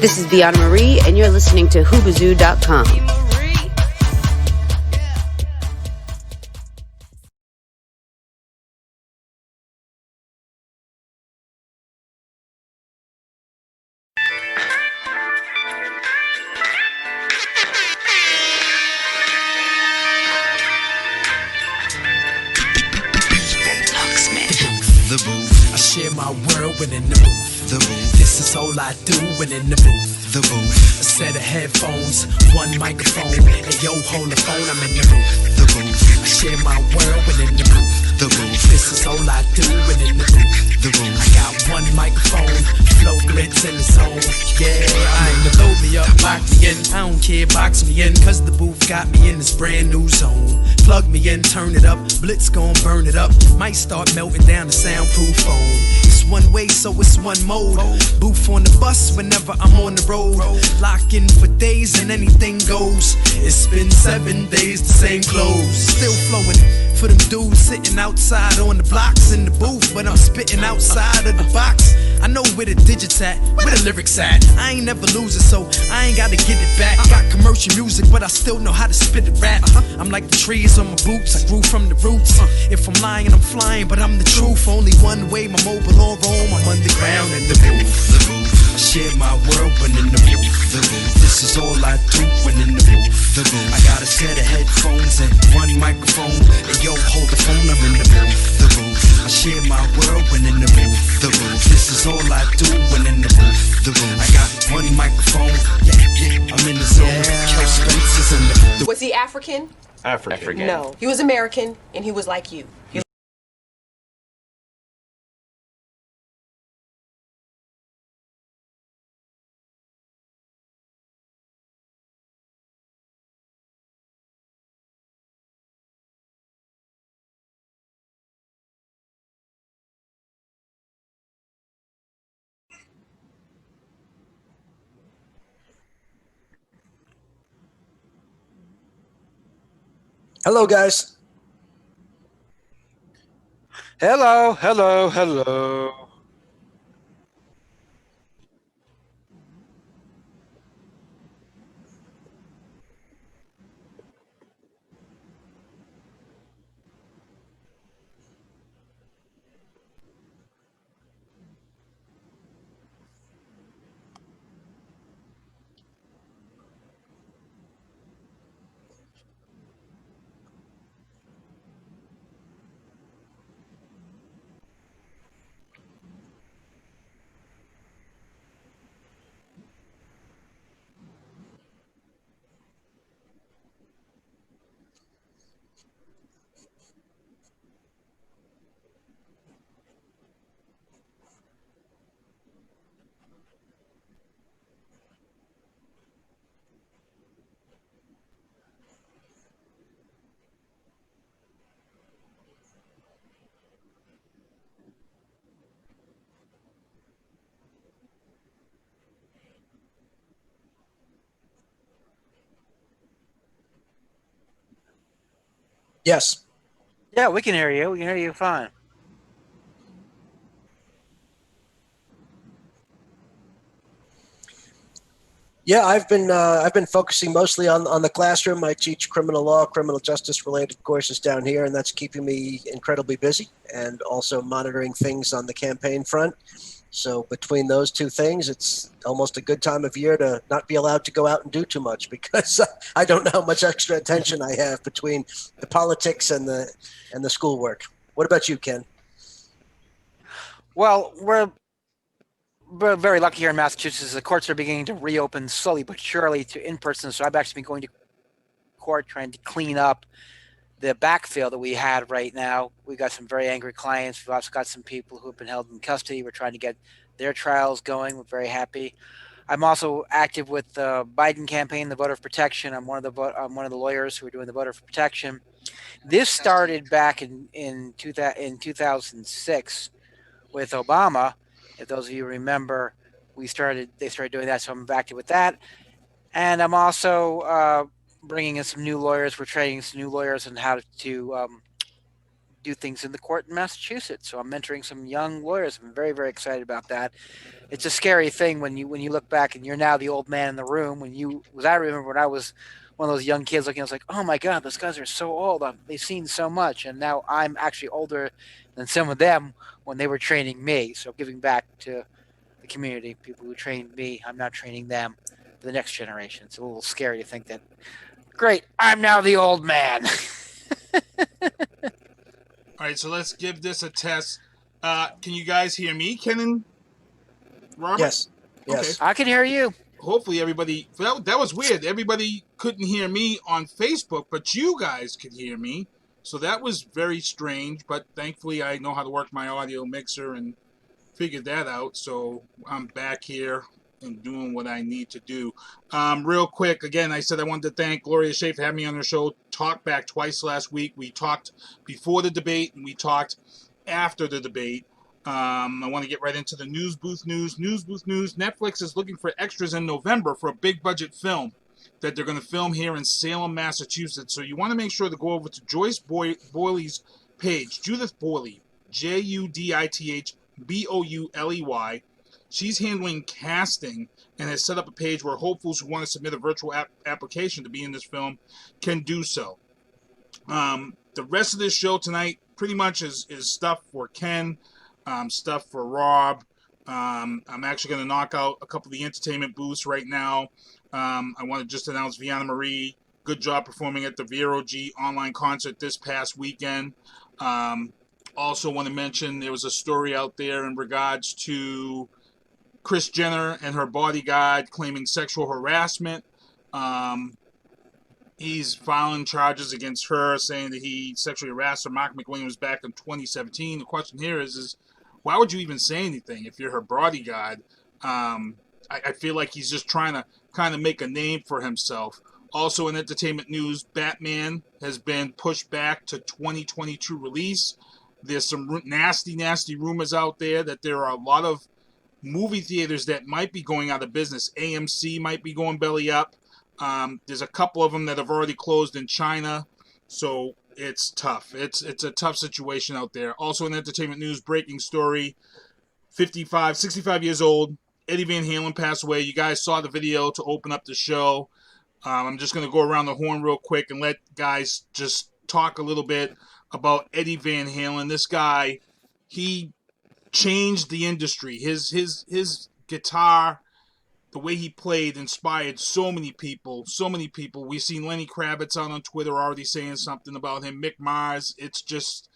This is Veana Marie, and you're listening to Hoobazoo.com. The booth. I share my world when in the booth. The booth. This is all I do when in the booth. The booth. A set of headphones, one microphone, and yo, hold the phone, I'm in the booth. The booth. I share my world when in the booth. The booth. This is all I do when in the booth. The booth. I got one microphone, flow glitz in the zone. Yeah, I ain't to load me up, lock me in. I don't care, box me in, cause the booth got me in this brand new zone. Plug me in, turn it up, blitz gon' burn it up. Might start melting down the soundproof phone. It's one way, so it's one mode. Booth on the bus whenever I'm on the road. Lock in for days and anything goes. It's been 7 days, the same clothes. Still flowing for them dudes sitting outside on the blocks in the booth, but I'm spitting outside of the box. I know where the digits at, where the lyrics at. I ain't never losing, so I ain't gotta get it back. Got commercial music, but I still know how to spit a rap. I'm like the trees on my boots, I grew from the roots. If I'm lying, I'm flying, but I'm the truth. Only one way, my mobile or roam. I'm underground in the booth. The booth. I share my world when in the booth. The booth. This is all I do when in the booth. The booth. I got a set of headphones and one microphone. And yo, hold the phone, I'm in the booth. The booth. I share my world when in the booth. The booth. This is all I do when in the booth. The booth. I got one microphone. Yeah, I'm in the zone. Kill Spencer's in the booth. Was he African? African. No. He was American, and he was like you. Hello, guys. Hello, hello, hello. Yes. Yeah, we can hear you. We can hear you fine. Yeah, I've been focusing mostly on the classroom. I teach criminal law, criminal justice related courses down here, and that's keeping me incredibly busy, and also monitoring things on the campaign front. So between those two things, it's almost a good time of year to not be allowed to go out and do too much, because I don't know how much extra attention I have between the politics and the schoolwork. What about you, Ken? Well, we're very lucky here in Massachusetts. The courts are beginning to reopen slowly but surely to in-person. So I've actually been going to court trying to clean up the backfill that we had right now. We've got some very angry clients. We've also got some people who have been held in custody. We're trying to get their trials going. We're very happy. I'm also active with the Biden campaign, the voter for protection. I'm one of the lawyers who are doing the voter for protection. This started back in 2006 with Obama. If those of you remember, they started doing that, so I'm active with that. And I'm also bringing in some new lawyers. We're training some new lawyers on how to do things in the court in Massachusetts. So I'm mentoring some young lawyers. I'm very, very excited about that. It's a scary thing when you look back and you're now the old man in the room. I remember when I was one of those young kids looking, I was like, oh my God, those guys are so old. They've seen so much. And now I'm actually older than some of them when they were training me. So giving back to the community, people who trained me, I'm now training them for the next generation. It's a little scary to think that, great, I'm now the old man. All right, so let's give this a test. Can you guys hear me, Ken and Robert? Yes. Okay. I can hear you. Hopefully everybody... That was weird. Everybody couldn't hear me on Facebook, but you guys could hear me. So that was very strange, but thankfully I know how to work my audio mixer and figured that out. So I'm back here and doing what I need to do. Real quick, again, I said I wanted to thank Gloria Shea for having me on her show. Talked back twice last week. We talked before the debate and we talked after the debate. I want to get right into the news booth news. Netflix is looking for extras in November for a big budget film that they're going to film here in Salem, Massachusetts. So you want to make sure to go over to Joyce Boyley's page, Judith Boyley, JUDITH She's handling casting and has set up a page where hopefuls who want to submit a virtual application to be in this film can do so. The rest of this show tonight pretty much is stuff for Ken, stuff for Rob. I'm actually going to knock out a couple of the entertainment booths right now. I want to just announce Veana Marie. Good job performing at the VeroG Online Concert this past weekend. Also want to mention there was a story out there in regards to Kris Jenner and her bodyguard claiming sexual harassment. He's filing charges against her, saying that he sexually harassed her, Marc McWilliams, back in 2017. The question here is why would you even say anything if you're her bodyguard? I feel like he's just trying to kind of make a name for himself. Also in entertainment news, Batman has been pushed back to 2022 release. There's some nasty rumors out there that there are a lot of movie theaters that might be going out of business. AMC might be going belly up. There's a couple of them that have already closed in China, so it's tough. It's a tough situation out there. Also in entertainment news, breaking story, 65 years old, Eddie Van Halen passed away. You guys saw the video to open up the show. I'm just going to go around the horn real quick and let guys just talk a little bit about Eddie Van Halen. This guy, he changed the industry. His guitar, the way he played, inspired so many people. We've seen Lenny Kravitz out on Twitter already saying something about him. Mick Mars. It's just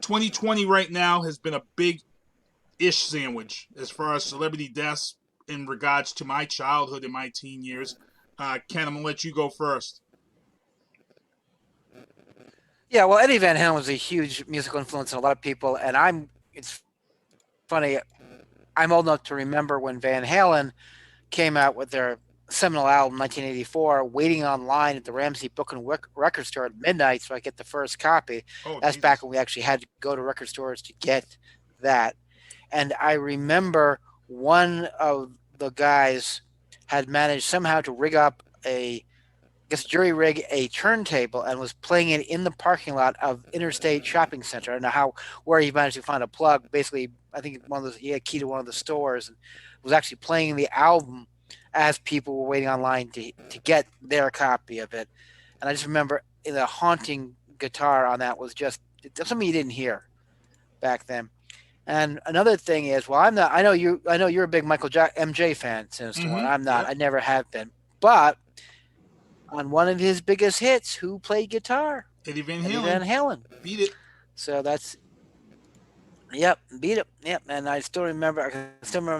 2020 right now has been a big-ish sandwich as far as celebrity deaths in regards to my childhood and my teen years. Ken, I'm going to let you go first. Yeah, well, Eddie Van Halen was a huge musical influence on a lot of people, and it's funny, I'm old enough to remember when Van Halen came out with their seminal album, 1984, waiting online at the Ramsey Book and Record Store at midnight so I get the first copy. That's Jesus. Back when we actually had to go to record stores to get that. And I remember one of the guys had managed somehow to rig up jury rig a turntable and was playing it in the parking lot of Interstate Shopping Center. I don't know where he managed to find a plug. Basically, I think he had a key to one of the stores and was actually playing the album as people were waiting online to get their copy of it. And I just remember the haunting guitar on that was just something you didn't hear back then. And another thing is, I know you're a big MJ fan, Sinister One. I'm not. I never have been. But on one of his biggest hits, who played guitar? Eddie Van Halen. Beat it. So that's, yep, beat it. Yep, and I still remember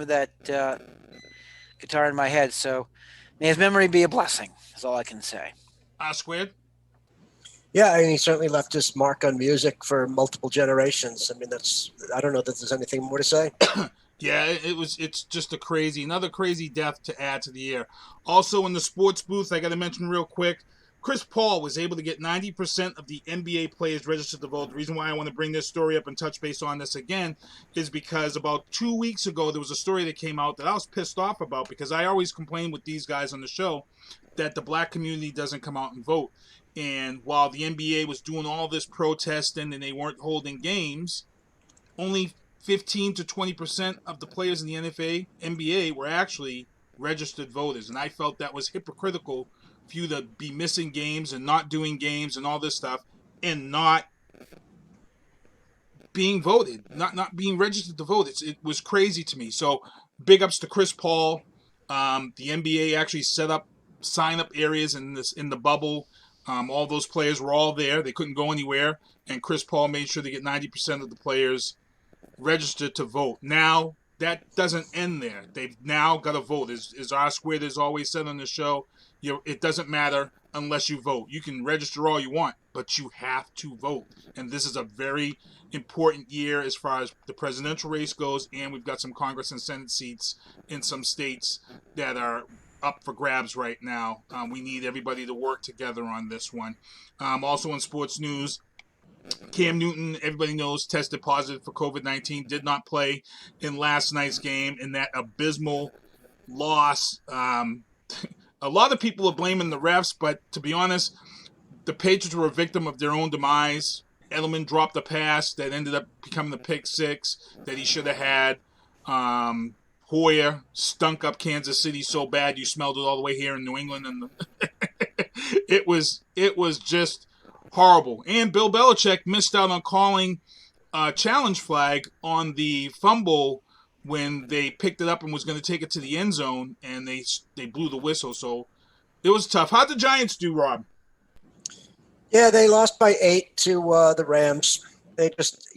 that guitar in my head. So may his memory be a blessing, is all I can say. Squared? Yeah, he certainly left his mark on music for multiple generations. I mean, I don't know that there's anything more to say. Yeah, it's just another crazy death to add to the year. Also in the sports booth, I got to mention real quick, Chris Paul was able to get 90% of the NBA players registered to vote. The reason why I want to bring this story up and touch base on this again is because about 2 weeks ago, there was a story that came out that I was pissed off about because I always complain with these guys on the show that the black community doesn't come out and vote. And while the NBA was doing all this protesting and they weren't holding games, only 15 to 20% of the players in the NBA were actually registered voters. And I felt that was hypocritical for you to be missing games and not doing games and all this stuff and not being voted, not being registered to vote. It was crazy to me. So big ups to Chris Paul. The NBA actually set up sign-up areas in the bubble. All those players were all there. They couldn't go anywhere. And Chris Paul made sure to get 90% of the players registered to vote. Now, that doesn't end there. They've now got to vote. As R Squared has always said on the show, it doesn't matter unless you vote. You can register all you want, but you have to vote. And this is a very important year as far as the presidential race goes, and we've got some Congress and Senate seats in some states that are up for grabs right now. We need everybody to work together on this one. Also in sports news, Cam Newton, everybody knows, tested positive for COVID-19, did not play in last night's game in that abysmal loss. A lot of people are blaming the refs, but to be honest, the Patriots were a victim of their own demise. Edelman dropped a pass that ended up becoming the pick six that he should have had. Hoyer stunk up Kansas City so bad you smelled it all the way here in New England, and it was just horrible. And Bill Belichick missed out on calling a challenge flag on the fumble when they picked it up and was going to take it to the end zone, and they blew the whistle. So it was tough. How'd the Giants do, Rob? Yeah, they lost by 8 to the Rams. They just,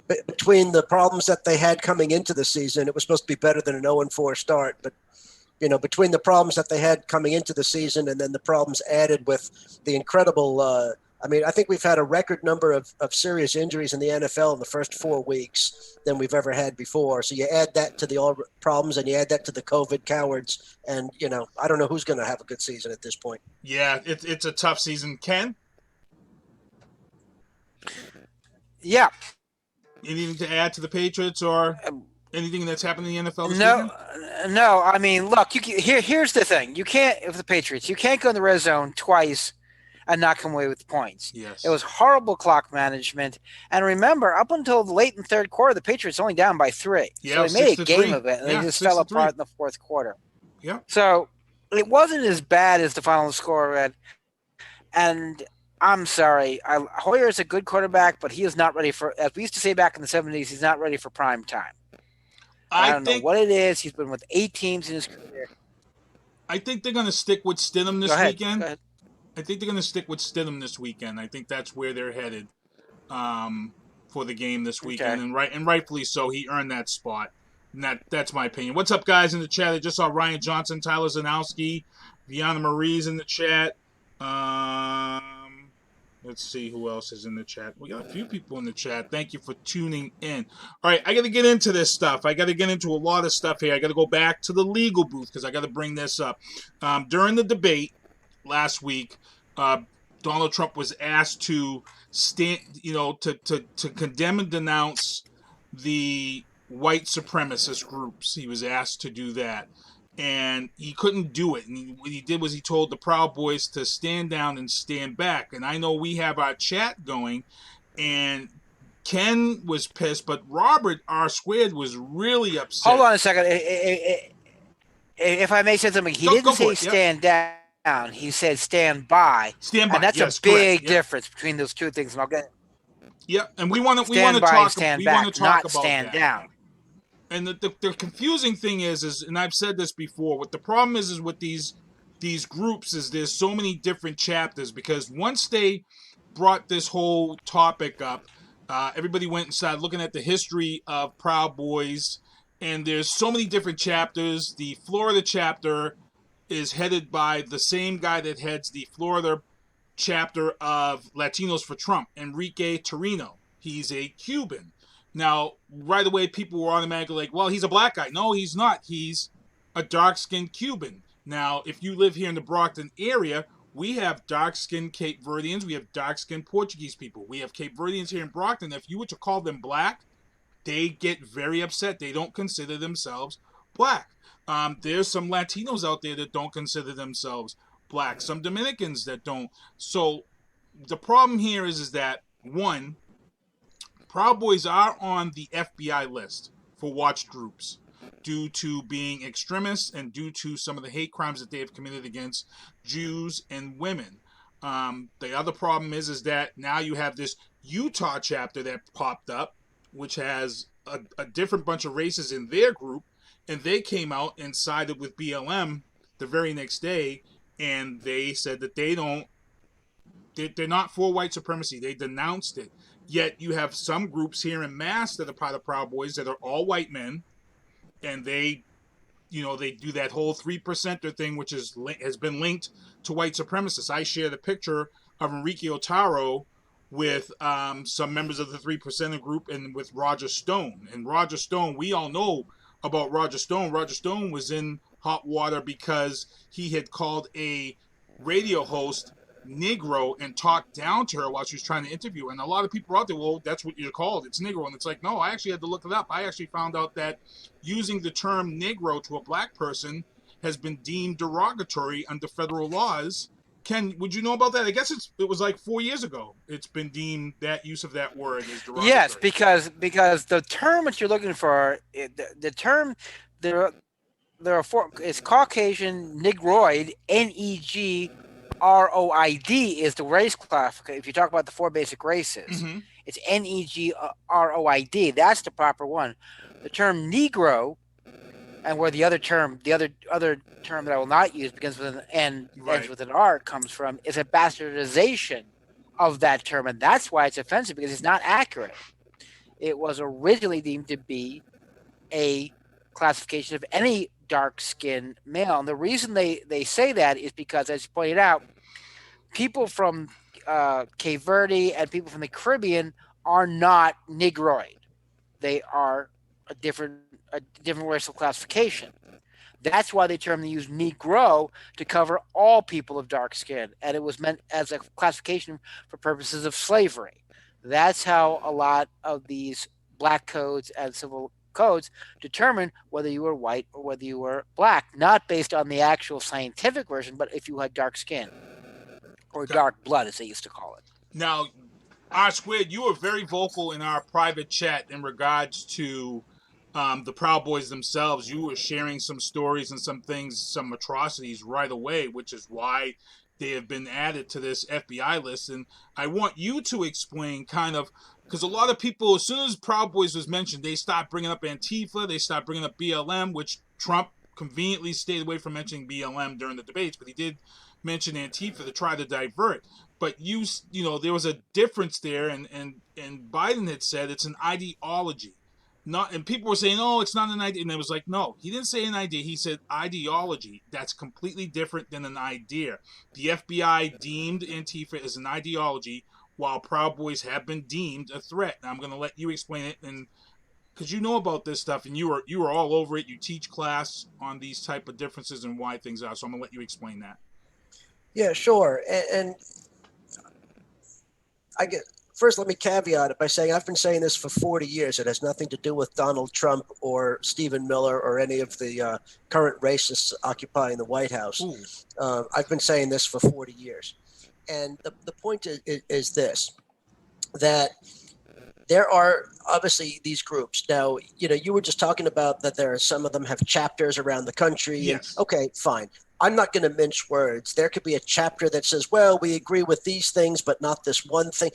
between the problems that they had coming into the season, it was supposed to be better than an 0-4 start. But, between the problems that they had coming into the season and then the problems added with the incredible I think we've had a record number of serious injuries in the NFL in the first 4 weeks than we've ever had before. So you add that to the all problems and you add that to the COVID cowards. And, I don't know who's going to have a good season at this point. Yeah, it's a tough season. Ken? Yeah. Anything to add to the Patriots or anything that's happened in the NFL this weekend? No. I mean, look, here's the thing. You can't, with the Patriots, you can't go in the red zone twice and not come away with points. Yes. It was horrible clock management. And remember, up until the late in the third quarter, the Patriots only down by 3. Yeah, so they made a game 6-3. of it, and Yeah, they just fell 6-3. apart in the fourth quarter. Yeah. So it wasn't as bad as the final score read. And I'm sorry, Hoyer is a good quarterback, but he is not ready for, as we used to say back in the 70s, he's not ready for prime time. I don't know what it is. He's been with 8 teams in his career. I think they're going to stick with Stidham this weekend. Go ahead. I think they're going to stick with Stidham this weekend. I think that's where they're headed for the game this weekend, Okay. and rightfully so. He earned that spot. And that's my opinion. What's up, guys, in the chat? I just saw Ryan Johnson, Tyler Zanowski, Veana Marie's in the chat. Let's see who else is in the chat. We got a few people in the chat. Thank you for tuning in. All right, I got to get into this stuff. I got to get into a lot of stuff here. I got to go back to the legal booth because I got to bring this up. During the debate last week, Donald Trump was asked to stand, to condemn and denounce the white supremacist groups. He was asked to do that. And he couldn't do it. And what he did was he told the Proud Boys to stand down and stand back. And I know we have our chat going, and Ken was pissed, but Robert R. Squared was really upset. Hold on a second. If I may say something, he didn't say stand down. He said stand by. Stand by. And that's a big difference between those two things. And I'll get. Yeah, and we want to talk. We want to talk about stand down. And the confusing thing is, and I've said this before, what the problem is with these groups is there's so many different chapters, because once they brought this whole topic up, everybody went and started looking at the history of Proud Boys, and there's so many different chapters. The Florida chapter is headed by the same guy that heads the Florida chapter of Latinos for Trump, Enrique Torino. He's a Cuban. Now, right away, people were automatically like, well, he's a black guy. No, he's not. He's a dark-skinned Cuban. Now, if you live here in the Brockton area, we have dark-skinned Cape Verdeans. We have dark-skinned Portuguese people. We have Cape Verdeans here in Brockton. If you were to call them black, they get very upset. They don't consider themselves black. There's some Latinos out there that don't consider themselves black, some Dominicans that don't. So the problem here is that, one, Proud Boys are on the FBI list for watch groups due to being extremists and due to some of the hate crimes that they have committed against Jews and women. The other problem is that now you have this Utah chapter that popped up, which has a different bunch of races in their group, and they came out and sided with BLM the very next day, and they said that they're not for white supremacy. They denounced it. Yet you have some groups here in Mass that are part of Proud Boys that are all white men, and they do that whole 3%er thing, which has been linked to white supremacists. I shared a picture of Enrique Otaro with some members of the 3%er group and with Roger Stone. And Roger Stone, we all know about Roger Stone. Roger Stone was in hot water because he had called a radio host Negro and talked down to her while she was trying to interview. And a lot of people out there, well, that's what you're called. It's Negro. And it's like, no, I actually had to look it up. I actually found out that using the term Negro to a black person has been deemed derogatory under federal laws. Ken, would you know about that? I guess it was like 4 years ago. It's been deemed that use of that word is derogatory. Yes, because the term that you're looking for, the term there are four. It's Caucasian Negroid, Negroid is the race classification. If you talk about the four basic races, it's Negroid. That's the proper one. The term Negro, and where the other term that I will not use begins with an N, ends with an R, comes from, is a bastardization of that term, and that's why it's offensive, because it's not accurate. It was originally deemed to be a classification of any dark-skinned male, and the reason they say that is because, as you pointed out, people from Cape Verde and people from the Caribbean are not Negroid. They are a different racial classification. That's why they use Negro to cover all people of dark skin, and it was meant as a classification for purposes of slavery. That's how a lot of these black codes and civil codes determine whether you were white or whether you were black, not based on the actual scientific version, but if you had dark skin or dark blood, as they used to call it. Now, R Squared, you were very vocal in our private chat in regards to the Proud Boys themselves. You were sharing some stories and some things, some atrocities right away, which is why they have been added to this FBI list. And I want you to explain kind of, because a lot of people, as soon as Proud Boys was mentioned, they start bringing up Antifa, they start bringing up BLM, which Trump conveniently stayed away from mentioning BLM during the debates, but he did mention Antifa to try to divert. But you know, there was a difference there, and Biden had said it's an ideology. And people were saying, oh, it's not an idea. And it was like, no, he didn't say an idea. He said ideology. That's completely different than an idea. The FBI deemed Antifa as an ideology, while Proud Boys have been deemed a threat. Now, I'm going to let you explain it, and because you know about this stuff, and you are all over it. You teach class on these type of differences and why things are. So I'm going to let you explain that. Yeah, sure. And first, let me caveat it by saying I've been saying this for 40 years. It has nothing to do with Donald Trump or Stephen Miller or any of the current racists occupying the White House. I've been saying this for 40 years. And the point is this, that there are obviously these groups. Now, you were just talking about that some of them have chapters around the country. Yes. And, okay, fine. I'm not going to mince words. There could be a chapter that says, well, we agree with these things, but not this one thing.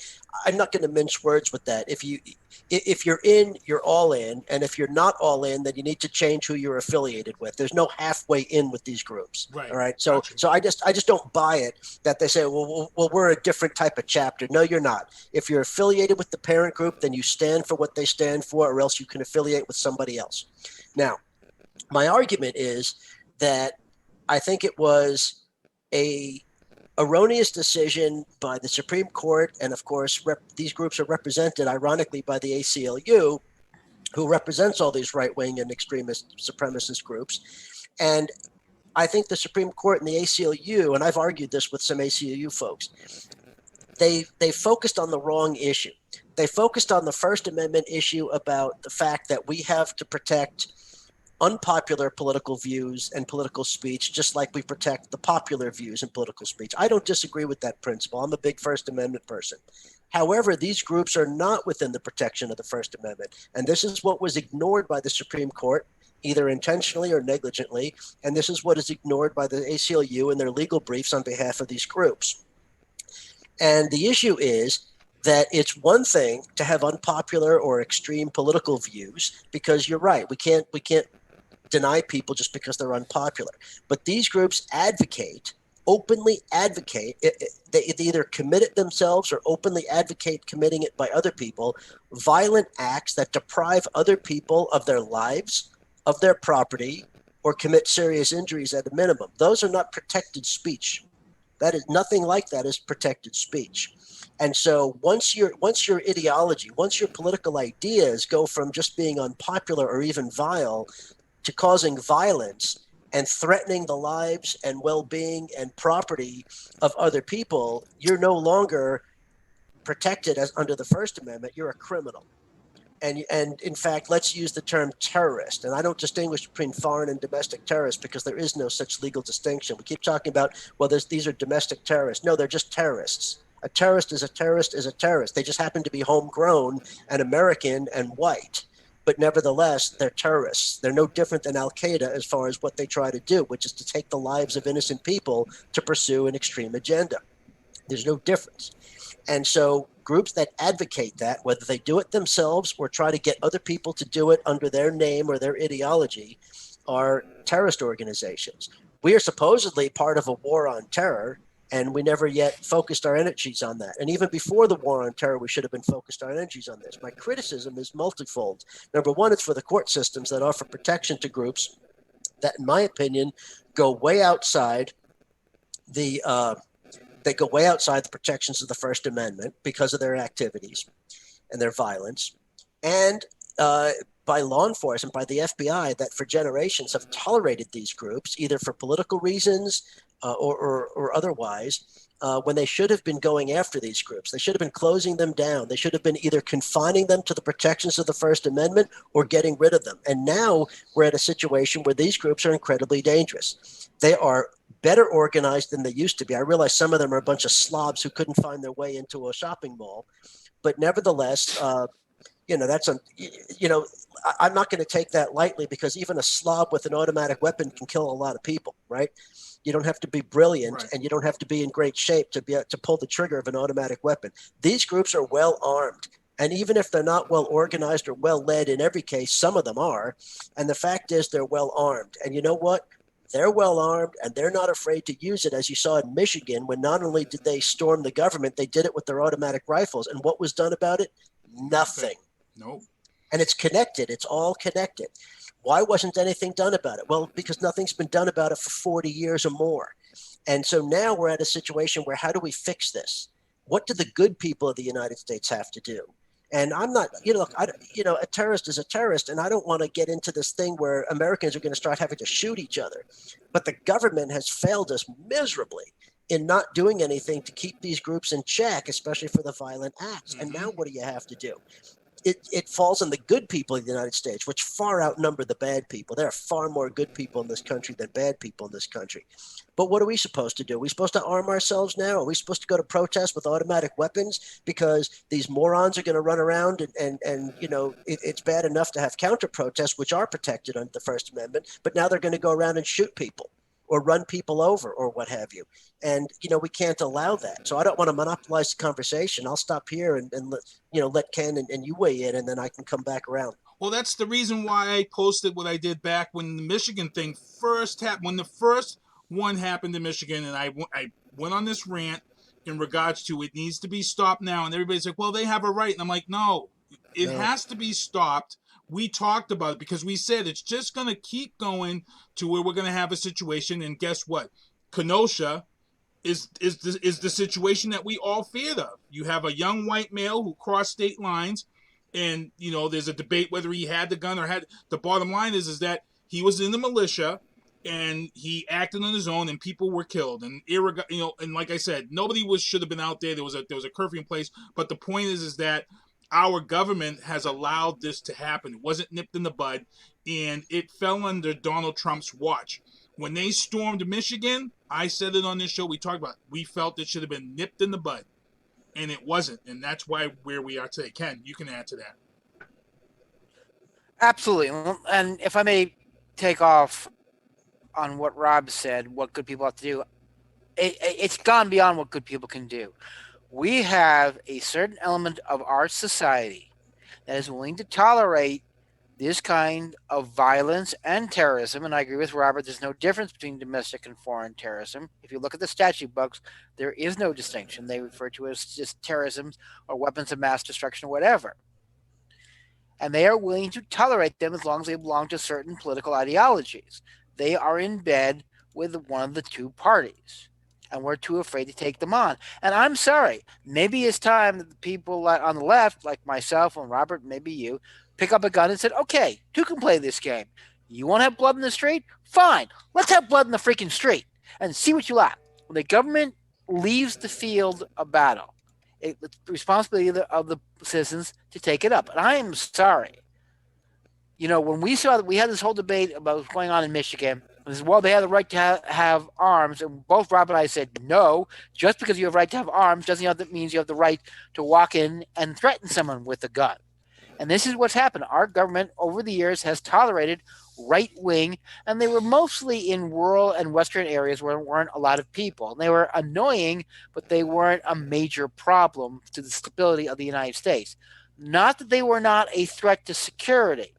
I'm not going to mince words with that. If you're in, you're all in. And if you're not all in, then you need to change who you're affiliated with. There's no halfway in with these groups. Right. All right. So I just don't buy it that they say, well, we're a different type of chapter. No, you're not. If you're affiliated with the parent group, then you stand for what they stand for, or else you can affiliate with somebody else. Now, my argument is that I think it was a erroneous decision by the Supreme Court, and of course, these groups are represented, ironically, by the ACLU, who represents all these right-wing and extremist supremacist groups. And I think the Supreme Court and the ACLU, and I've argued this with some ACLU folks, they focused on the wrong issue. They focused on the First Amendment issue about the fact that we have to protect unpopular political views and political speech, just like we protect the popular views and political speech. I don't disagree with that principle. I'm a big First Amendment person. However, these groups are not within the protection of the First Amendment. And this is what was ignored by the Supreme Court, either intentionally or negligently. And this is what is ignored by the ACLU in their legal briefs on behalf of these groups. And the issue is that it's one thing to have unpopular or extreme political views, because you're right, we can't deny people just because they're unpopular. But these groups openly advocate, they either commit it themselves or openly advocate committing it by other people, violent acts that deprive other people of their lives, of their property, or commit serious injuries at a minimum. Those are not protected speech. That is nothing like that is protected speech. And so once your ideology, once your political ideas go from just being unpopular or even vile to causing violence and threatening the lives and well-being and property of other people, you're no longer protected as under the First Amendment. You're a criminal. And in fact, let's use the term terrorist. And I don't distinguish between foreign and domestic terrorists because there is no such legal distinction. We keep talking about, well, these are domestic terrorists. No, they're just terrorists. A terrorist is a terrorist is a terrorist. They just happen to be homegrown and American and white. But nevertheless, they're terrorists. They're no different than Al-Qaeda as far as what they try to do, which is to take the lives of innocent people to pursue an extreme agenda. There's no difference. And so groups that advocate that, whether they do it themselves or try to get other people to do it under their name or their ideology, are terrorist organizations. We are supposedly part of a war on terror, and we never yet focused our energies on that. And even before the war on terror, we should have been focused our energies on this. My criticism is multifold. Number one, it's for the court systems that offer protection to groups that, in my opinion, go way outside the protections of the First Amendment because of their activities and their violence, and by law enforcement, by the FBI, that for generations have tolerated these groups, either for political reasons or otherwise, when they should have been going after these groups. They should have been closing them down. They should have been either confining them to the protections of the First Amendment or getting rid of them. And now we're at a situation where these groups are incredibly dangerous. They are better organized than they used to be. I realize some of them are a bunch of slobs who couldn't find their way into a shopping mall, but nevertheless, I'm not going to take that lightly, because even a slob with an automatic weapon can kill a lot of people, right? You don't have to be brilliant, right, and you don't have to be in great shape to pull the trigger of an automatic weapon. These groups are well armed. And even if they're not well organized or well led, in every case, some of them are. And the fact is they're well armed. And you know what? They're well armed, and they're not afraid to use it, as you saw in Michigan, when not only did they storm the government, they did it with their automatic rifles. And what was done about it? Nothing. Nope. And it's connected. It's all connected. Why wasn't anything done about it? Well, because nothing's been done about it for 40 years or more. And so now we're at a situation where, how do we fix this? What do the good people of the United States have to do? And I'm not, a terrorist is a terrorist, and I don't want to get into this thing where Americans are going to start having to shoot each other. But the government has failed us miserably in not doing anything to keep these groups in check, especially for the violent acts. And now what do you have to do? It falls on the good people of the United States, which far outnumber the bad people. There are far more good people in this country than bad people in this country. But what are we supposed to do? Are we supposed to arm ourselves now? Are we supposed to go to protest with automatic weapons because these morons are going to run around and it's bad enough to have counter protests, which are protected under the First Amendment, but now they're going to go around and shoot people or run people over or what have you. And, we can't allow that. So I don't want to monopolize the conversation. I'll stop here and let Ken and you weigh in, and then I can come back around. Well, that's the reason why I posted what I did back when the Michigan thing first happened, when the first one happened in Michigan, and I went on this rant in regards to it needs to be stopped now. And everybody's like, well, they have a right. And I'm like, no, it has to be stopped. We talked about it because we said it's just going to keep going to where we're going to have a situation. And guess what? Kenosha is the situation that we all feared of. You have a young white male who crossed state lines, and there's a debate whether he had the gun or had. The bottom line is that he was in the militia and he acted on his own, and people were killed. And and like I said, nobody should have been out there. There was a curfew in place. But the point is that our government has allowed this to happen. It wasn't nipped in the bud, and it fell under Donald Trump's watch. When they stormed Michigan, I said it on this show, we talked about it. We felt it should have been nipped in the bud, and it wasn't, and that's why where we are today. Ken, you can add to that. Absolutely. And if I may take off on what Rob said, what good people have to do, it's gone beyond what good people can do. We have a certain element of our society that is willing to tolerate this kind of violence and terrorism. And I agree with Robert, there's no difference between domestic and foreign terrorism. If you look at the statute books, there is no distinction. They refer to it as just terrorism or weapons of mass destruction or whatever. And they are willing to tolerate them as long as they belong to certain political ideologies. They are in bed with one of the two parties, and we're too afraid to take them on. And I'm sorry, maybe it's time that the people on the left, like myself and Robert, maybe you, pick up a gun and said, okay, two can play this game. You want to have blood in the street? Fine, let's have blood in the freaking street and see what you like. When the government leaves the field of battle, it's the responsibility of the citizens to take it up. And I am sorry. You know, when we saw that we had this whole debate about what's going on in Michigan, and said, well, they have the right to have arms. And both Rob and I said, no, just because you have the right to have arms doesn't mean you have the right to walk in and threaten someone with a gun. And this is what's happened. Our government over the years has tolerated right wing, and they were mostly in rural and western areas where there weren't a lot of people. And they were annoying, but they weren't a major problem to the stability of the United States. Not that they were not a threat to security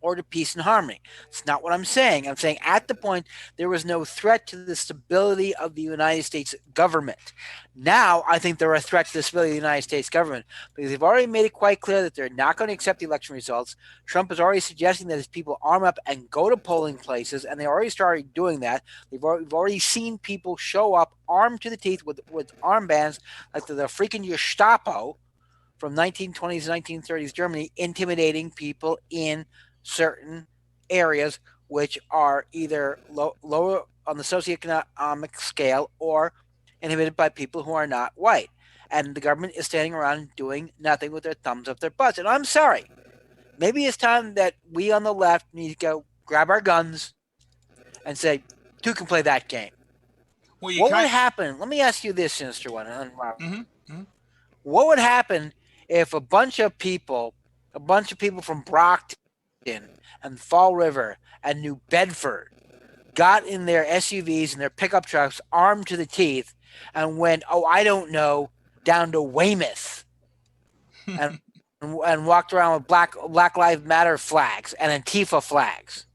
or to peace and harmony. It's not what I'm saying. I'm saying at the point there was no threat to the stability of the United States government. Now I think they're a threat to the stability of the United States government because they've already made it quite clear that they're not going to accept the election results. Trump is already suggesting that his people arm up and go to polling places, and they already started doing that. We've already seen people show up armed to the teeth with armbands like the freaking Gestapo from 1920s, 1930s Germany, intimidating people in certain areas which are either lower on the socioeconomic scale or inhibited by people who are not white. And the government is standing around doing nothing with their thumbs up their butts. And I'm sorry. Maybe it's time that we on the left need to go grab our guns and say, two can play that game. Well, what would happen? Let me ask you this, Sinister One. What would happen if a bunch of people from BROCKTON and Fall River and New Bedford got in their SUVs and their pickup trucks armed to the teeth and went, down to Weymouth and walked around with Black Lives Matter flags and Antifa flags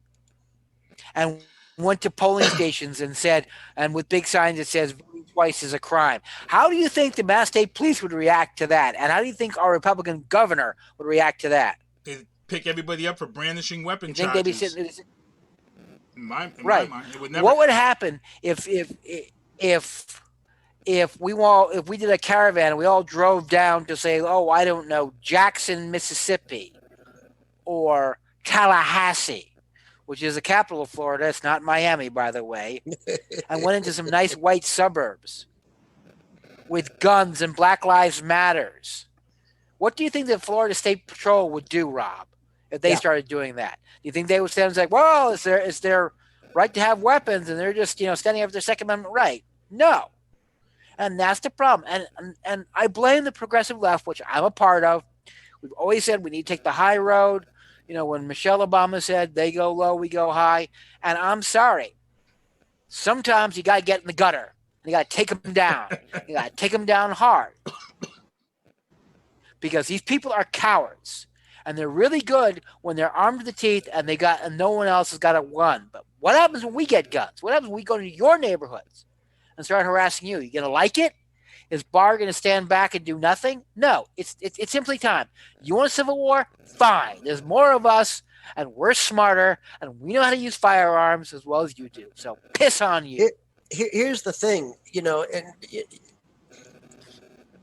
and went to polling stations and said, and with big signs that says voting twice is a crime. How do you think the Mass State Police would react to that? And how do you think our Republican governor would react to that? They'd pick everybody up for brandishing weapon charges. They'd be sitting, in my mind, it would never. What would happen if we did a caravan and we all drove down to say, Jackson, Mississippi, or Tallahassee, which is the capital of Florida. It's not Miami, by the way, and went into some nice white suburbs with guns and Black Lives Matters. What do you think the Florida State Patrol would do, Rob, if they started doing that? Do you think they would stand and say, well, it's their right to have weapons and they're just, standing up for their Second Amendment right? No. And that's the problem. And I blame the progressive left, which I'm a part of. We've always said we need to take the high road. When Michelle Obama said they go low, we go high. And I'm sorry. Sometimes you got to get in the gutter. And you got to take them down. You got to take them down hard. Because these people are cowards. And they're really good when they're armed to the teeth and no one else has got a gun. But what happens when we get guns? What happens when we go to your neighborhoods and start harassing you? You going to like it? Is Barr going to stand back and do nothing? No, it's simply time. You want a civil war? Fine. There's more of us, and we're smarter, and we know how to use firearms as well as you do. So piss on you. Here's the thing, and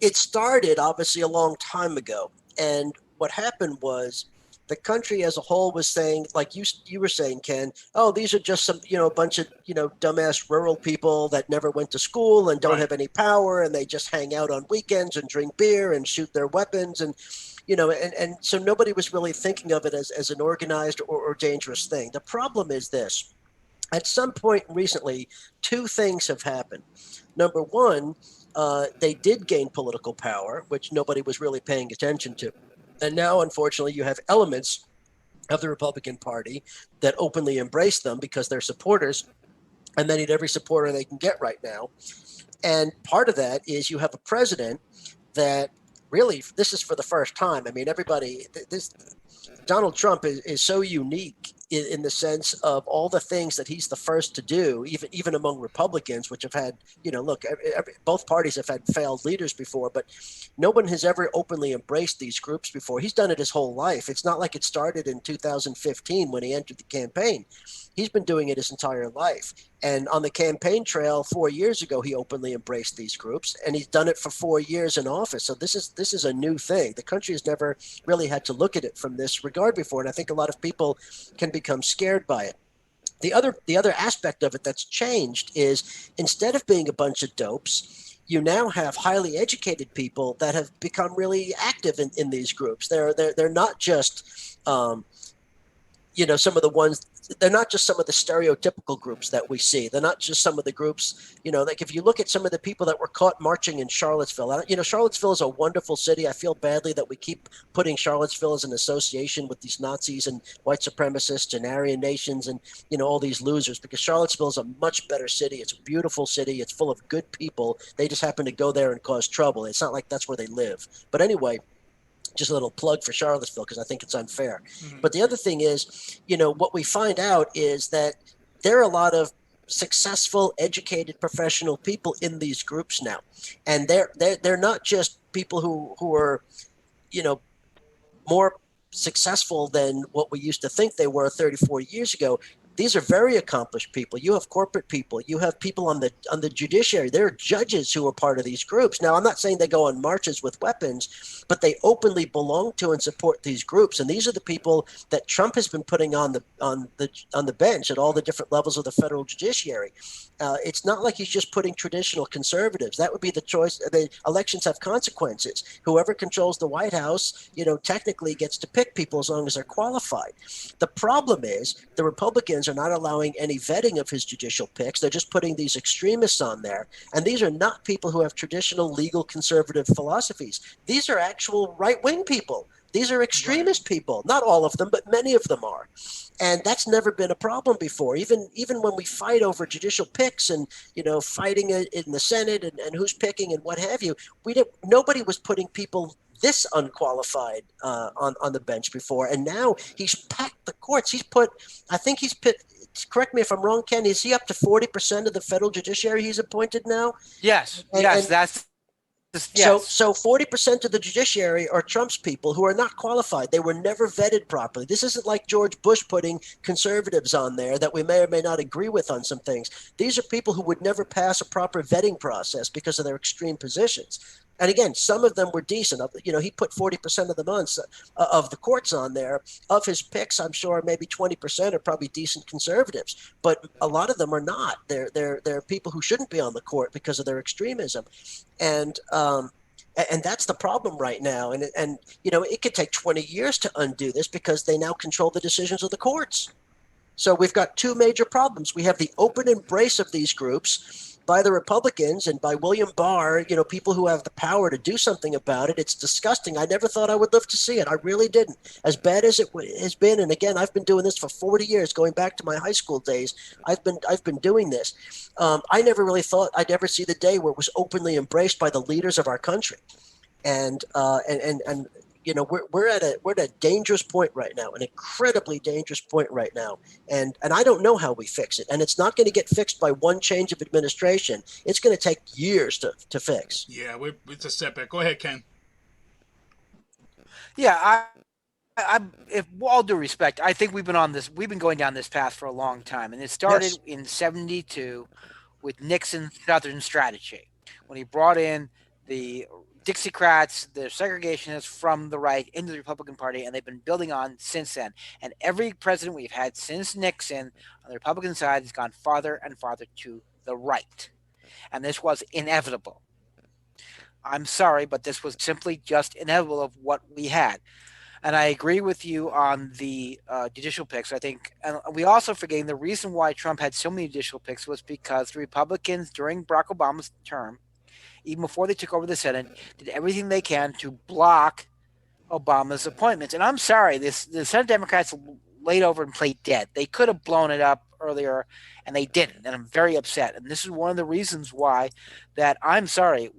it started obviously a long time ago. And what happened was the country as a whole was saying, like you were saying, Ken, these are just some, a bunch of, dumbass rural people that never went to school and don't have any power, and they just hang out on weekends and drink beer and shoot their weapons. And and so nobody was really thinking of it as an organized or dangerous thing. The problem is this. At some point recently, two things have happened. Number one, they did gain political power, which nobody was really paying attention to. And now, unfortunately, you have elements of the Republican Party that openly embrace them because they're supporters, and they need every supporter they can get right now. And part of that is you have a president that really, this is for the first time. I mean, Donald Trump is so unique in the sense of all the things that he's the first to do, even among Republicans, which have had, look, both parties have had failed leaders before, but no one has ever openly embraced these groups before. He's done it his whole life. It's not like it started in 2015 when he entered the campaign. He's been doing it his entire life. And on the campaign trail 4 years ago, he openly embraced these groups, and he's done it for 4 years in office. So this is a new thing. The country has never really had to look at it from this regard before, and I think a lot of people can become scared by it. The other aspect of it that's changed is instead of being a bunch of dopes, you now have highly educated people that have become really active in these groups. They're not just some of the ones. They're not just some of the stereotypical groups that we see. They're not just some of the groups, like if you look at some of the people that were caught marching in Charlottesville, Charlottesville is a wonderful city. I feel badly that we keep putting Charlottesville as an association with these Nazis and white supremacists and Aryan nations and, all these losers, because Charlottesville is a much better city. It's a beautiful city. It's full of good people. They just happen to go there and cause trouble. It's not like that's where they live. But anyway, just a little plug for Charlottesville because I think it's unfair. Mm-hmm. But the other thing is, what we find out is that there are a lot of successful, educated, professional people in these groups now, and they're not just people who are, more successful than what we used to think they were 30, 40 years ago. These are very accomplished people. You have corporate people. You have people on the judiciary. There are judges who are part of these groups. Now, I'm not saying they go on marches with weapons, but they openly belong to and support these groups. And these are the people that Trump has been putting on the bench at all the different levels of the federal judiciary. It's not like he's just putting traditional conservatives. That would be the choice. The elections have consequences. Whoever controls the White House, technically gets to pick people as long as they're qualified. The problem is the Republicans are not allowing any vetting of his judicial picks. They're just putting these extremists on there. And these are not people who have traditional legal conservative philosophies. These are actual right-wing people. These are extremist people. Not all of them, but many of them are. And that's never been a problem before. Even when we fight over judicial picks and, fighting in the Senate and who's picking and what have you, nobody was putting people this unqualified on the bench before. And now he's packed the courts. Correct me if I'm wrong, Ken, is he up to 40% of the federal judiciary he's appointed now? Yes. So 40% of the judiciary are Trump's people who are not qualified. They were never vetted properly. This isn't like George Bush putting conservatives on there that we may or may not agree with on some things. These are people who would never pass a proper vetting process because of their extreme positions. And again, some of them were decent. He put 40% of of the courts on there. Of his picks, I'm sure maybe 20% are probably decent conservatives, but a lot of them are not. They're people who shouldn't be on the court because of their extremism, and that's the problem right now. And it could take 20 years to undo this because they now control the decisions of the courts. So we've got two major problems. We have the open embrace of these groups by the Republicans and by William Barr, people who have the power to do something about it. It's disgusting. I never thought I would live to see it. I really didn't. As bad as it has been, and again, I've been doing this for 40 years, going back to my high school days. I've been doing this. I never really thought I'd ever see the day where it was openly embraced by the leaders of our country. And we're at a dangerous point right now, an incredibly dangerous point right now, and I don't know how we fix it. And it's not going to get fixed by one change of administration. It's going to take years to fix. Yeah, it's a setback. Go ahead, Ken. Yeah, if all due respect, I think we've been going down this path for a long time, and it started in '72 with Nixon's Southern Strategy when he brought in the Dixiecrats, the segregationists from the right into the Republican Party, and they've been building on since then. And every president we've had since Nixon on the Republican side has gone farther and farther to the right. And this was inevitable. I'm sorry, but this was simply just inevitable of what we had. And I agree with you on the judicial picks. I think, and we also forgetting the reason why Trump had so many judicial picks was because the Republicans during Barack Obama's term, even before they took over the Senate, did everything they can to block Obama's appointments. And I'm sorry, the Senate Democrats laid over and played dead. They could have blown it up earlier, and they didn't. And I'm very upset. And this is one of the reasons why that I'm sorry.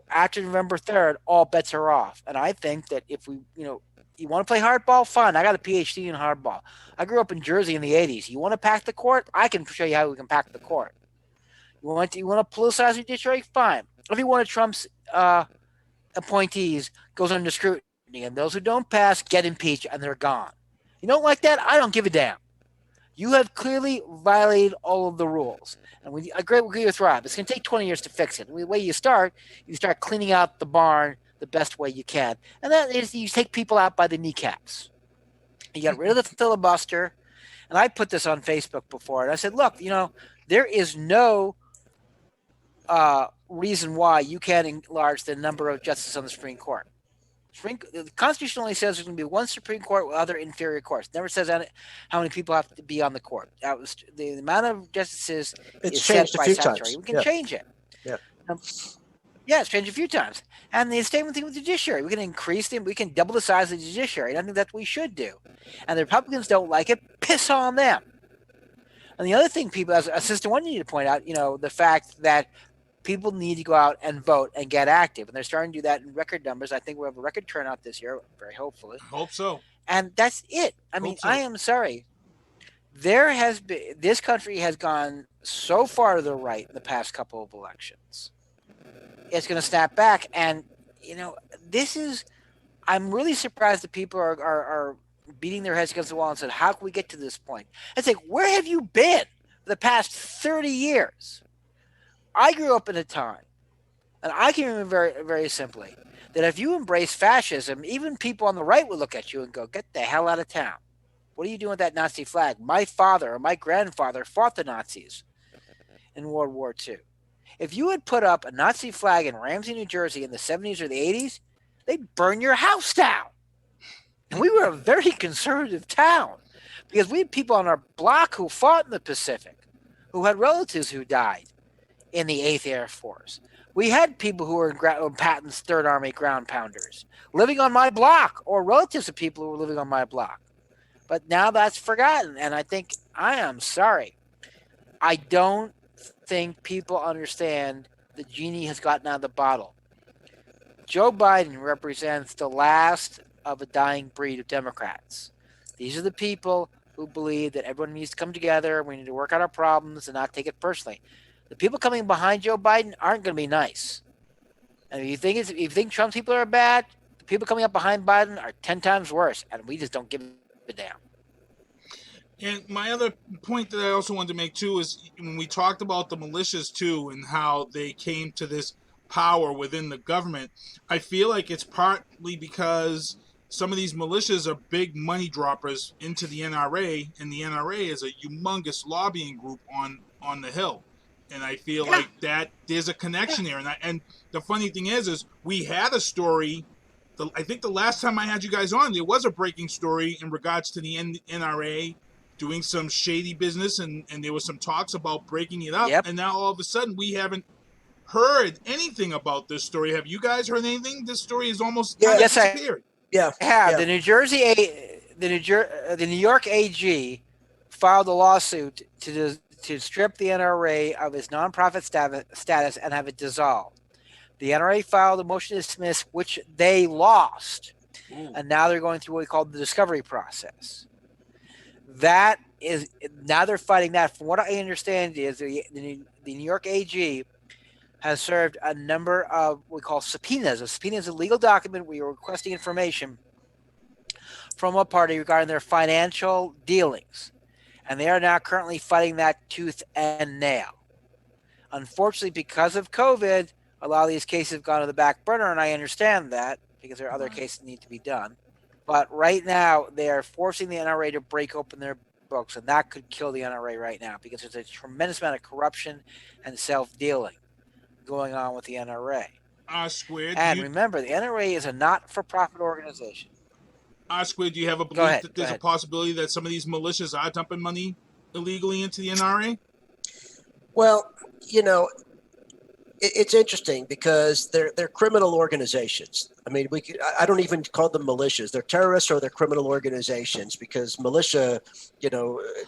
After November 3rd, all bets are off. And I think that if we, you want to play hardball? Fine. I got a PhD in hardball. I grew up in Jersey in the 80s. You want to pack the court? I can show you how we can pack the court. You want to politicize the judiciary? Fine. Every one of Trump's appointees goes under scrutiny, and those who don't pass get impeached, and they're gone. You don't like that? I don't give a damn. You have clearly violated all of the rules. And I agree with Rob. It's going to take 20 years to fix it. And the way you start cleaning out the barn the best way you can. And that is you take people out by the kneecaps. You got rid of the filibuster. And I put this on Facebook before. And I said, look, there is no reason why you can't enlarge the number of justices on the Supreme Court. The Constitution only says there's going to be one Supreme Court with other inferior courts. It never says how many people have to be on the court. That was the amount of justices. It's changed a few times. We can change it. Yeah. It's changed a few times. And the same thing with the judiciary. We can increase them. We can double the size of the judiciary. And I think that's what we should do. And the Republicans don't like it. Piss on them. And the other thing, people, as Sister One, need to point out, the fact that people need to go out and vote and get active. And they're starting to do that in record numbers. I think we'll have a record turnout this year, very hopefully. I hope so. And that's it. I am sorry. This country has gone so far to the right in the past couple of elections. It's going to snap back. And, I'm really surprised that people are beating their heads against the wall and said, how can we get to this point? It's like, where have you been for the past 30 years? I grew up in a time, and I can remember very, very simply, that if you embrace fascism, even people on the right would look at you and go, get the hell out of town. What are you doing with that Nazi flag? My father or my grandfather fought the Nazis in World War II. If you had put up a Nazi flag in Ramsey, New Jersey in the 70s or the 80s, they'd burn your house down. And we were a very conservative town because we had people on our block who fought in the Pacific, who had relatives who died in the 8th Air Force. We had people who were in Patton's 3rd Army ground pounders living on my block, or relatives of people who were living on my block. But now that's forgotten, and I am sorry. I don't think people understand the genie has gotten out of the bottle. Joe Biden represents the last of a dying breed of Democrats. These are the people who believe that everyone needs to come together, we need to work out our problems and not take it personally. The people coming behind Joe Biden aren't going to be nice. And if you think Trump's people are bad, the people coming up behind Biden are 10 times worse, and we just don't give a damn. And my other point that I also wanted to make too is when we talked about the militias too and how they came to this power within the government, I feel like it's partly because some of these militias are big money droppers into the NRA, and the NRA is a humongous lobbying group on the Hill. And I feel like that there's a connection there. And the funny thing is we had a story. I think the last time I had you guys on, there was a breaking story in regards to the NRA doing some shady business, and there was some talks about breaking it up. Yep. And now all of a sudden we haven't heard anything about this story. Have you guys heard anything? This story is almost disappeared. The New York AG filed a lawsuit to strip the NRA of its nonprofit status and have it dissolved. The NRA filed a motion to dismiss, which they lost. And now they're going through what we call the discovery process. That is, now they're fighting that. From what I understand is the New York AG has served a number of what we call subpoenas. A subpoena is a legal document where you're requesting information from a party regarding their financial dealings. And they are now currently fighting that tooth and nail. Unfortunately, because of COVID, a lot of these cases have gone to the back burner, and I understand that because there are other cases that need to be done. But right now, they are forcing the NRA to break open their books, and that could kill the NRA right now because there's a tremendous amount of corruption and self-dealing going on with the NRA. R-Squared, And remember, the NRA is a not-for-profit organization. R-Squared, do you have a Go belief ahead, that go there's a ahead. possibility that some of these militias are dumping money illegally into the NRA? Well, it's interesting because they're criminal organizations. I mean, I don't even call them militias. They're terrorists or they're criminal organizations because militia,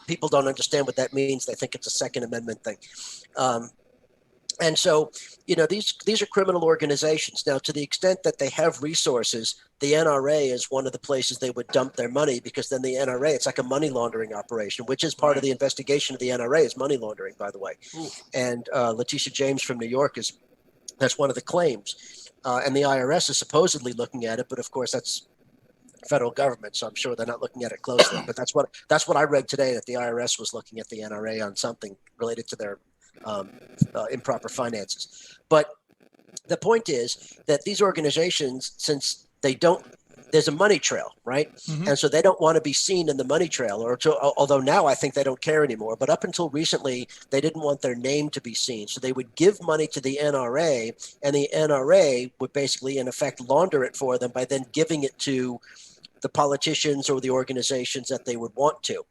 people don't understand what that means. They think it's a Second Amendment thing. And so, these are criminal organizations. Now, to the extent that they have resources, the NRA is one of the places they would dump their money because then the NRA, it's like a money laundering operation, which is part of the investigation of the NRA is money laundering, by the way. Ooh. And Letitia James from New York that's one of the claims. And the IRS is supposedly looking at it, but of course that's federal government, so I'm sure they're not looking at it closely. But that's what I read today, that the IRS was looking at the NRA on something related to their improper finances. But the point is that these organizations, since there's a money trail, right? Mm-hmm. And so they don't want to be seen in the money trail, although now I think they don't care anymore. But up until recently, they didn't want their name to be seen. So they would give money to the NRA, and the NRA would basically, in effect, launder it for them by then giving it to the politicians or the organizations that they would want to.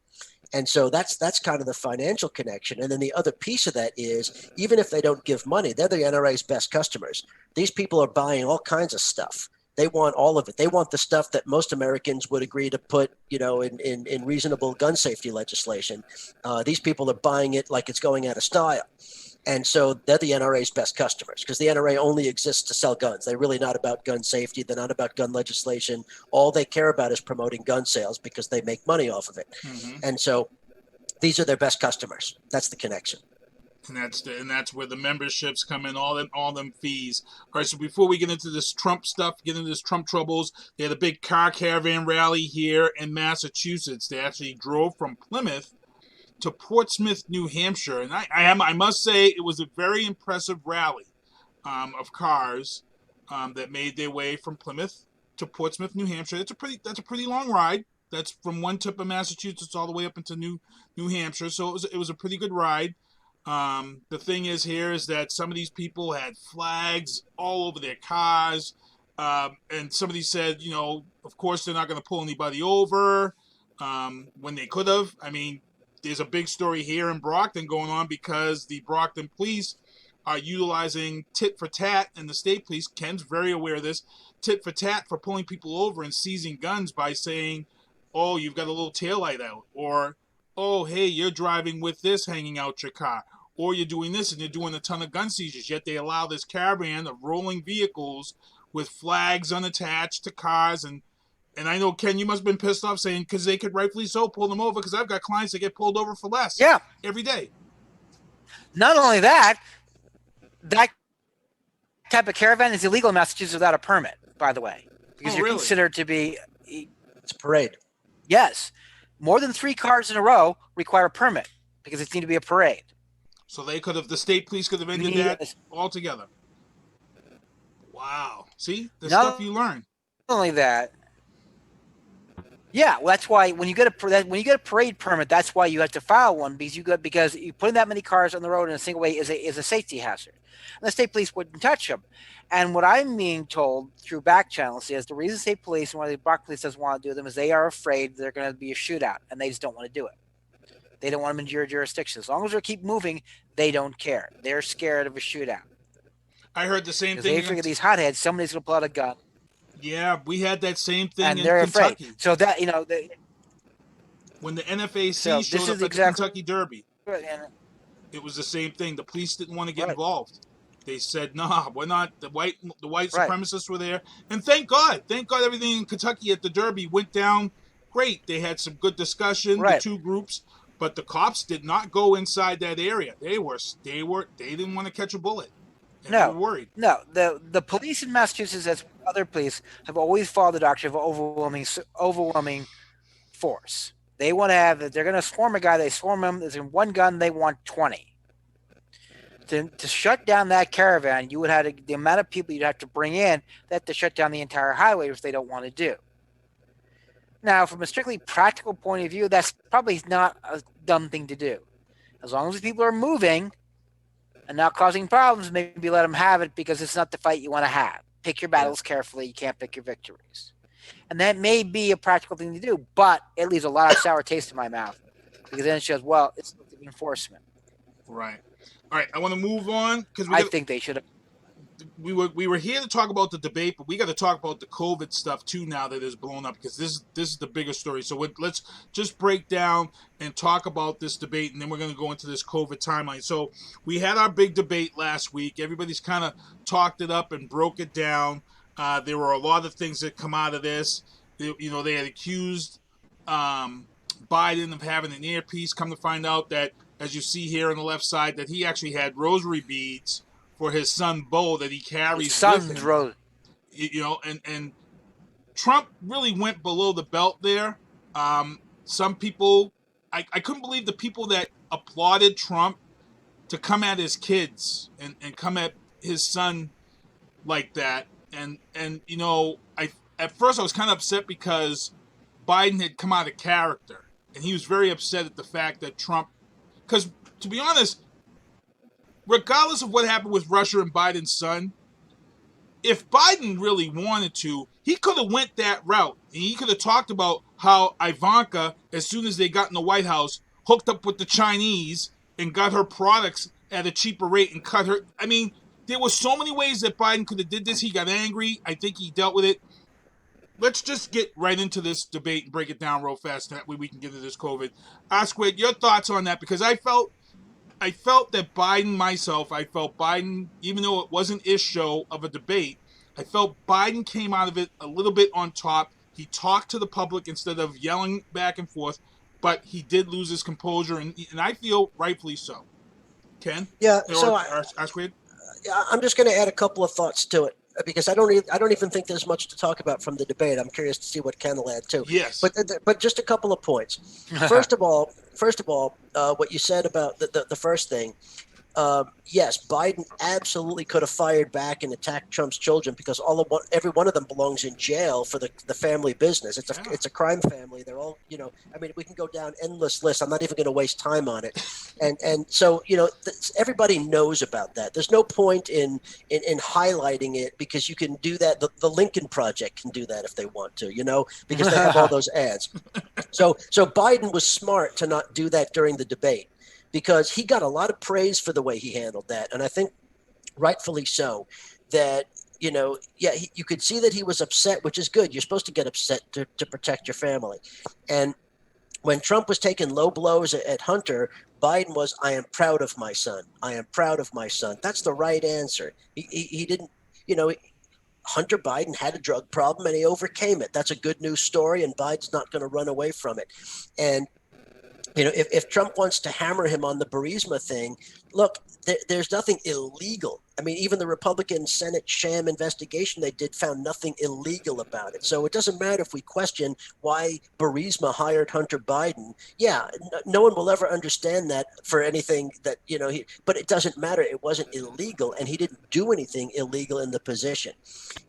And so that's kind of the financial connection. And then the other piece of that is, even if they don't give money, they're the NRA's best customers. These people are buying all kinds of stuff. They want all of it. They want the stuff that most Americans would agree to put, in reasonable gun safety legislation. These people are buying it like it's going out of style. And so they're the NRA's best customers because the NRA only exists to sell guns. They're really not about gun safety. They're not about gun legislation. All they care about is promoting gun sales because they make money off of it. Mm-hmm. And so these are their best customers. That's the connection. And that's where the memberships come in, all them fees. All right, so before we get into this Trump stuff, get into this Trump troubles, they had a big car caravan rally here in Massachusetts. They actually drove from Plymouth to Portsmouth, New Hampshire, and I must say it was a very impressive rally of cars that made their way from Plymouth to Portsmouth, New Hampshire. That's a pretty long ride. That's from one tip of Massachusetts all the way up into New Hampshire. So it was a pretty good ride. The thing is that some of these people had flags all over their cars, and somebody said, of course they're not going to pull anybody over when they could have. I mean, there's a big story here in Brockton going on because the Brockton police are utilizing tit for tat, and the state police, Ken's very aware of this, tit for tat for pulling people over and seizing guns by saying, oh, you've got a little taillight out, or, oh, hey, you're driving with this hanging out your car, or you're doing this, and you're doing a ton of gun seizures, yet they allow this caravan of rolling vehicles with flags unattached to cars, and I know, Ken, you must have been pissed off saying, because they could rightfully so pull them over, because I've got clients that get pulled over for less every day. Not only that type of caravan is illegal in Massachusetts without a permit, by the way, because you're considered to be... It's a parade. Yes. More than 3 cars in a row require a permit because it's need to be a parade. So the state police could have ended that altogether. Wow. See? The stuff you learn. Not only that... Yeah, well, that's why when you get a parade permit, that's why you have to file one because you putting that many cars on the road in a single way is a safety hazard. And the state police wouldn't touch them. And what I'm being told through back channels is the reason state police and why the Brock police doesn't want to do them is they are afraid they're going to be a shootout, and they just don't want to do it. They don't want them in your jurisdiction. As long as they keep moving, they don't care. They're scared of a shootout. I heard the same thing. They figure these hotheads, somebody's going to pull out a gun. Yeah, we had that same thing and in they're Kentucky. Afraid. So that when the NFAC showed up at the Kentucky Derby, it was the same thing. The police didn't want to get involved. They said, "Nah, we're not." The white supremacists were there, and thank God, everything in Kentucky at the Derby went down great. They had some good discussion, the two groups, but the cops did not go inside that area. They didn't want to catch a bullet. They were worried. No, the police in Massachusetts, as other police, have always followed the doctrine of overwhelming force. They want to have, if they're going to swarm a guy, they swarm him. There's one gun, they want 20. To shut down that caravan, you would have the amount of people you'd have to bring in that to shut down the entire highway, which they don't want to do. Now, from a strictly practical point of view, that's probably not a dumb thing to do. As long as people are moving, and not causing problems, maybe let them have it because it's not the fight you want to have. Pick your battles carefully. You can't pick your victories. And that may be a practical thing to do, but it leaves a lot of sour taste in my mouth because then it shows, well, it's enforcement. Right. All right. I want to move on because I think they should have. We were here to talk about the debate, but we got to talk about the COVID stuff too now that is blown up because this is the bigger story. So let's just break down and talk about this debate, and then we're going to go into this COVID timeline. So we had our big debate last week. Everybody's kind of talked it up and broke it down. There were a lot of things that come out of this. They had accused Biden of having an earpiece. Come to find out that, as you see here on the left side, that he actually had rosary beads for his son Bo that he carries with him. Rose. And Trump really went below the belt there. Some people, I couldn't believe the people that applauded Trump to come at his kids and come at his son like that. And at first I was kind of upset because Biden had come out of character, and he was very upset at the fact that Trump, because to be honest, regardless of what happened with Russia and Biden's son, if Biden really wanted to, he could have went that route. And he could have talked about how Ivanka, as soon as they got in the White House, hooked up with the Chinese and got her products at a cheaper rate and cut her. I mean, there were so many ways that Biden could have did this. He got angry. I think he dealt with it. Let's just get right into this debate and break it down real fast. That way we can get into this COVID. Squid, your thoughts on that? Because I felt that Biden, even though it wasn't his show of a debate, I felt Biden came out of it a little bit on top. He talked to the public instead of yelling back and forth, but he did lose his composure, and I feel rightfully so. Ken? Yeah, Asquith? I'm just going to add a couple of thoughts to it because I don't even think there's much to talk about from the debate. I'm curious to see what Ken will add too. Yes. But just a couple of points. First of all, what you said about the first thing, yes, Biden absolutely could have fired back and attacked Trump's children because every one of them belongs in jail for the family business. It's a crime family. They're all, we can go down endless lists. I'm not even going to waste time on it. And so, everybody knows about that. There's no point in highlighting it because you can do that. The Lincoln Project can do that if they want to, because they have all those ads. So Biden was smart to not do that during the debate, because he got a lot of praise for the way he handled that. And I think rightfully so, that, you could see that he was upset, which is good. You're supposed to get upset to protect your family. And when Trump was taking low blows at Hunter, Biden was, I am proud of my son. I am proud of my son. That's the right answer. He didn't, Hunter Biden had a drug problem and he overcame it. That's a good news story, and Biden's not going to run away from it. And if Trump wants to hammer him on the Burisma thing, look, there's nothing illegal. I mean, even the Republican Senate sham investigation they did found nothing illegal about it. So it doesn't matter if we question why Burisma hired Hunter Biden. Yeah, no one will ever understand that for anything that, but it doesn't matter. It wasn't illegal, and he didn't do anything illegal in the position.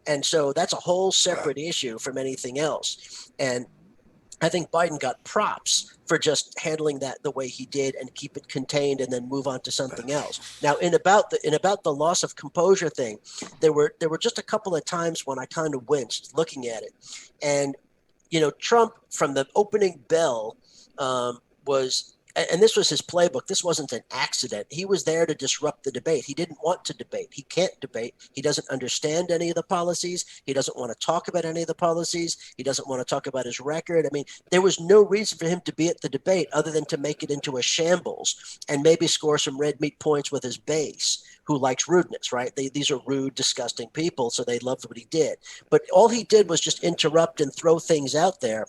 And so that's a whole separate issue from anything else. And I think Biden got props for just handling that the way he did and keep it contained and then move on to something else. Now, in about the loss of composure thing, there were just a couple of times when I kind of winced looking at it. And, Trump from the opening bell was, and this was his playbook. This wasn't an accident. He was there to disrupt the debate. He didn't want to debate. He can't debate. He doesn't understand any of the policies. He doesn't want to talk about any of the policies. He doesn't want to talk about his record. I mean, there was no reason for him to be at the debate other than to make it into a shambles and maybe score some red meat points with his base, who likes rudeness, right? These are rude, disgusting people, so they loved what he did. But all he did was just interrupt and throw things out there.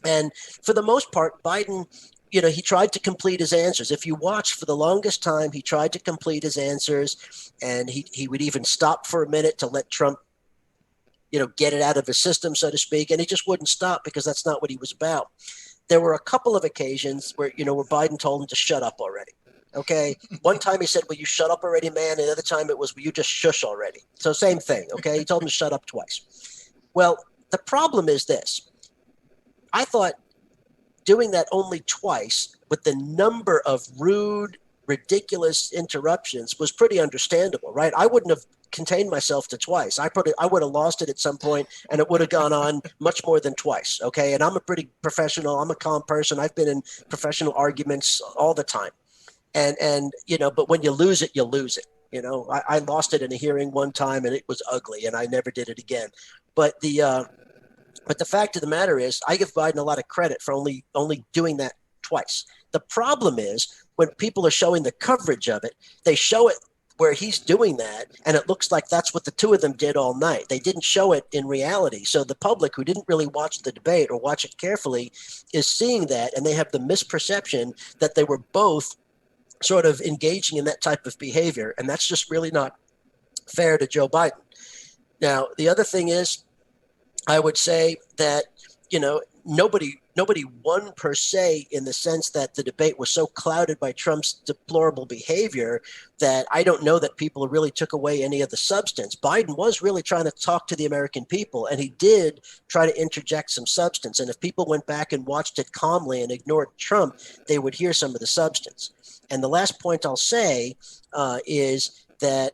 And for the most part, Biden, he tried to complete his answers. If you watch, for the longest time, he tried to complete his answers, and he would even stop for a minute to let Trump, get it out of his system, so to speak, and he just wouldn't stop because that's not what he was about. There were a couple of occasions where Biden told him to shut up already. Okay. One time he said, will you shut up already, man? And the other time it was, will you just shush already? So same thing. Okay. He told him to shut up twice. Well, the problem is this. I thought doing that only twice with the number of rude, ridiculous interruptions was pretty understandable, right? I wouldn't have contained myself to twice. I would have lost it at some point, and it would have gone on much more than twice. Okay, and I'm a pretty professional. I'm a calm person. I've been in professional arguments all the time, and but when you lose it, you lose it. I lost it in a hearing one time, and it was ugly, and I never did it again. But the fact of the matter is, I give Biden a lot of credit for only doing that twice. The problem is when people are showing the coverage of it, they show it where he's doing that, and it looks like that's what the two of them did all night. They didn't show it in reality. So the public who didn't really watch the debate or watch it carefully is seeing that, and they have the misperception that they were both sort of engaging in that type of behavior, and that's just really not fair to Joe Biden. Now, the other thing is, I would say that, nobody won per se, in the sense that the debate was so clouded by Trump's deplorable behavior that I don't know that people really took away any of the substance. Biden was really trying to talk to the American people, and he did try to interject some substance. And if people went back and watched it calmly and ignored Trump, they would hear some of the substance. And the last point I'll say is that,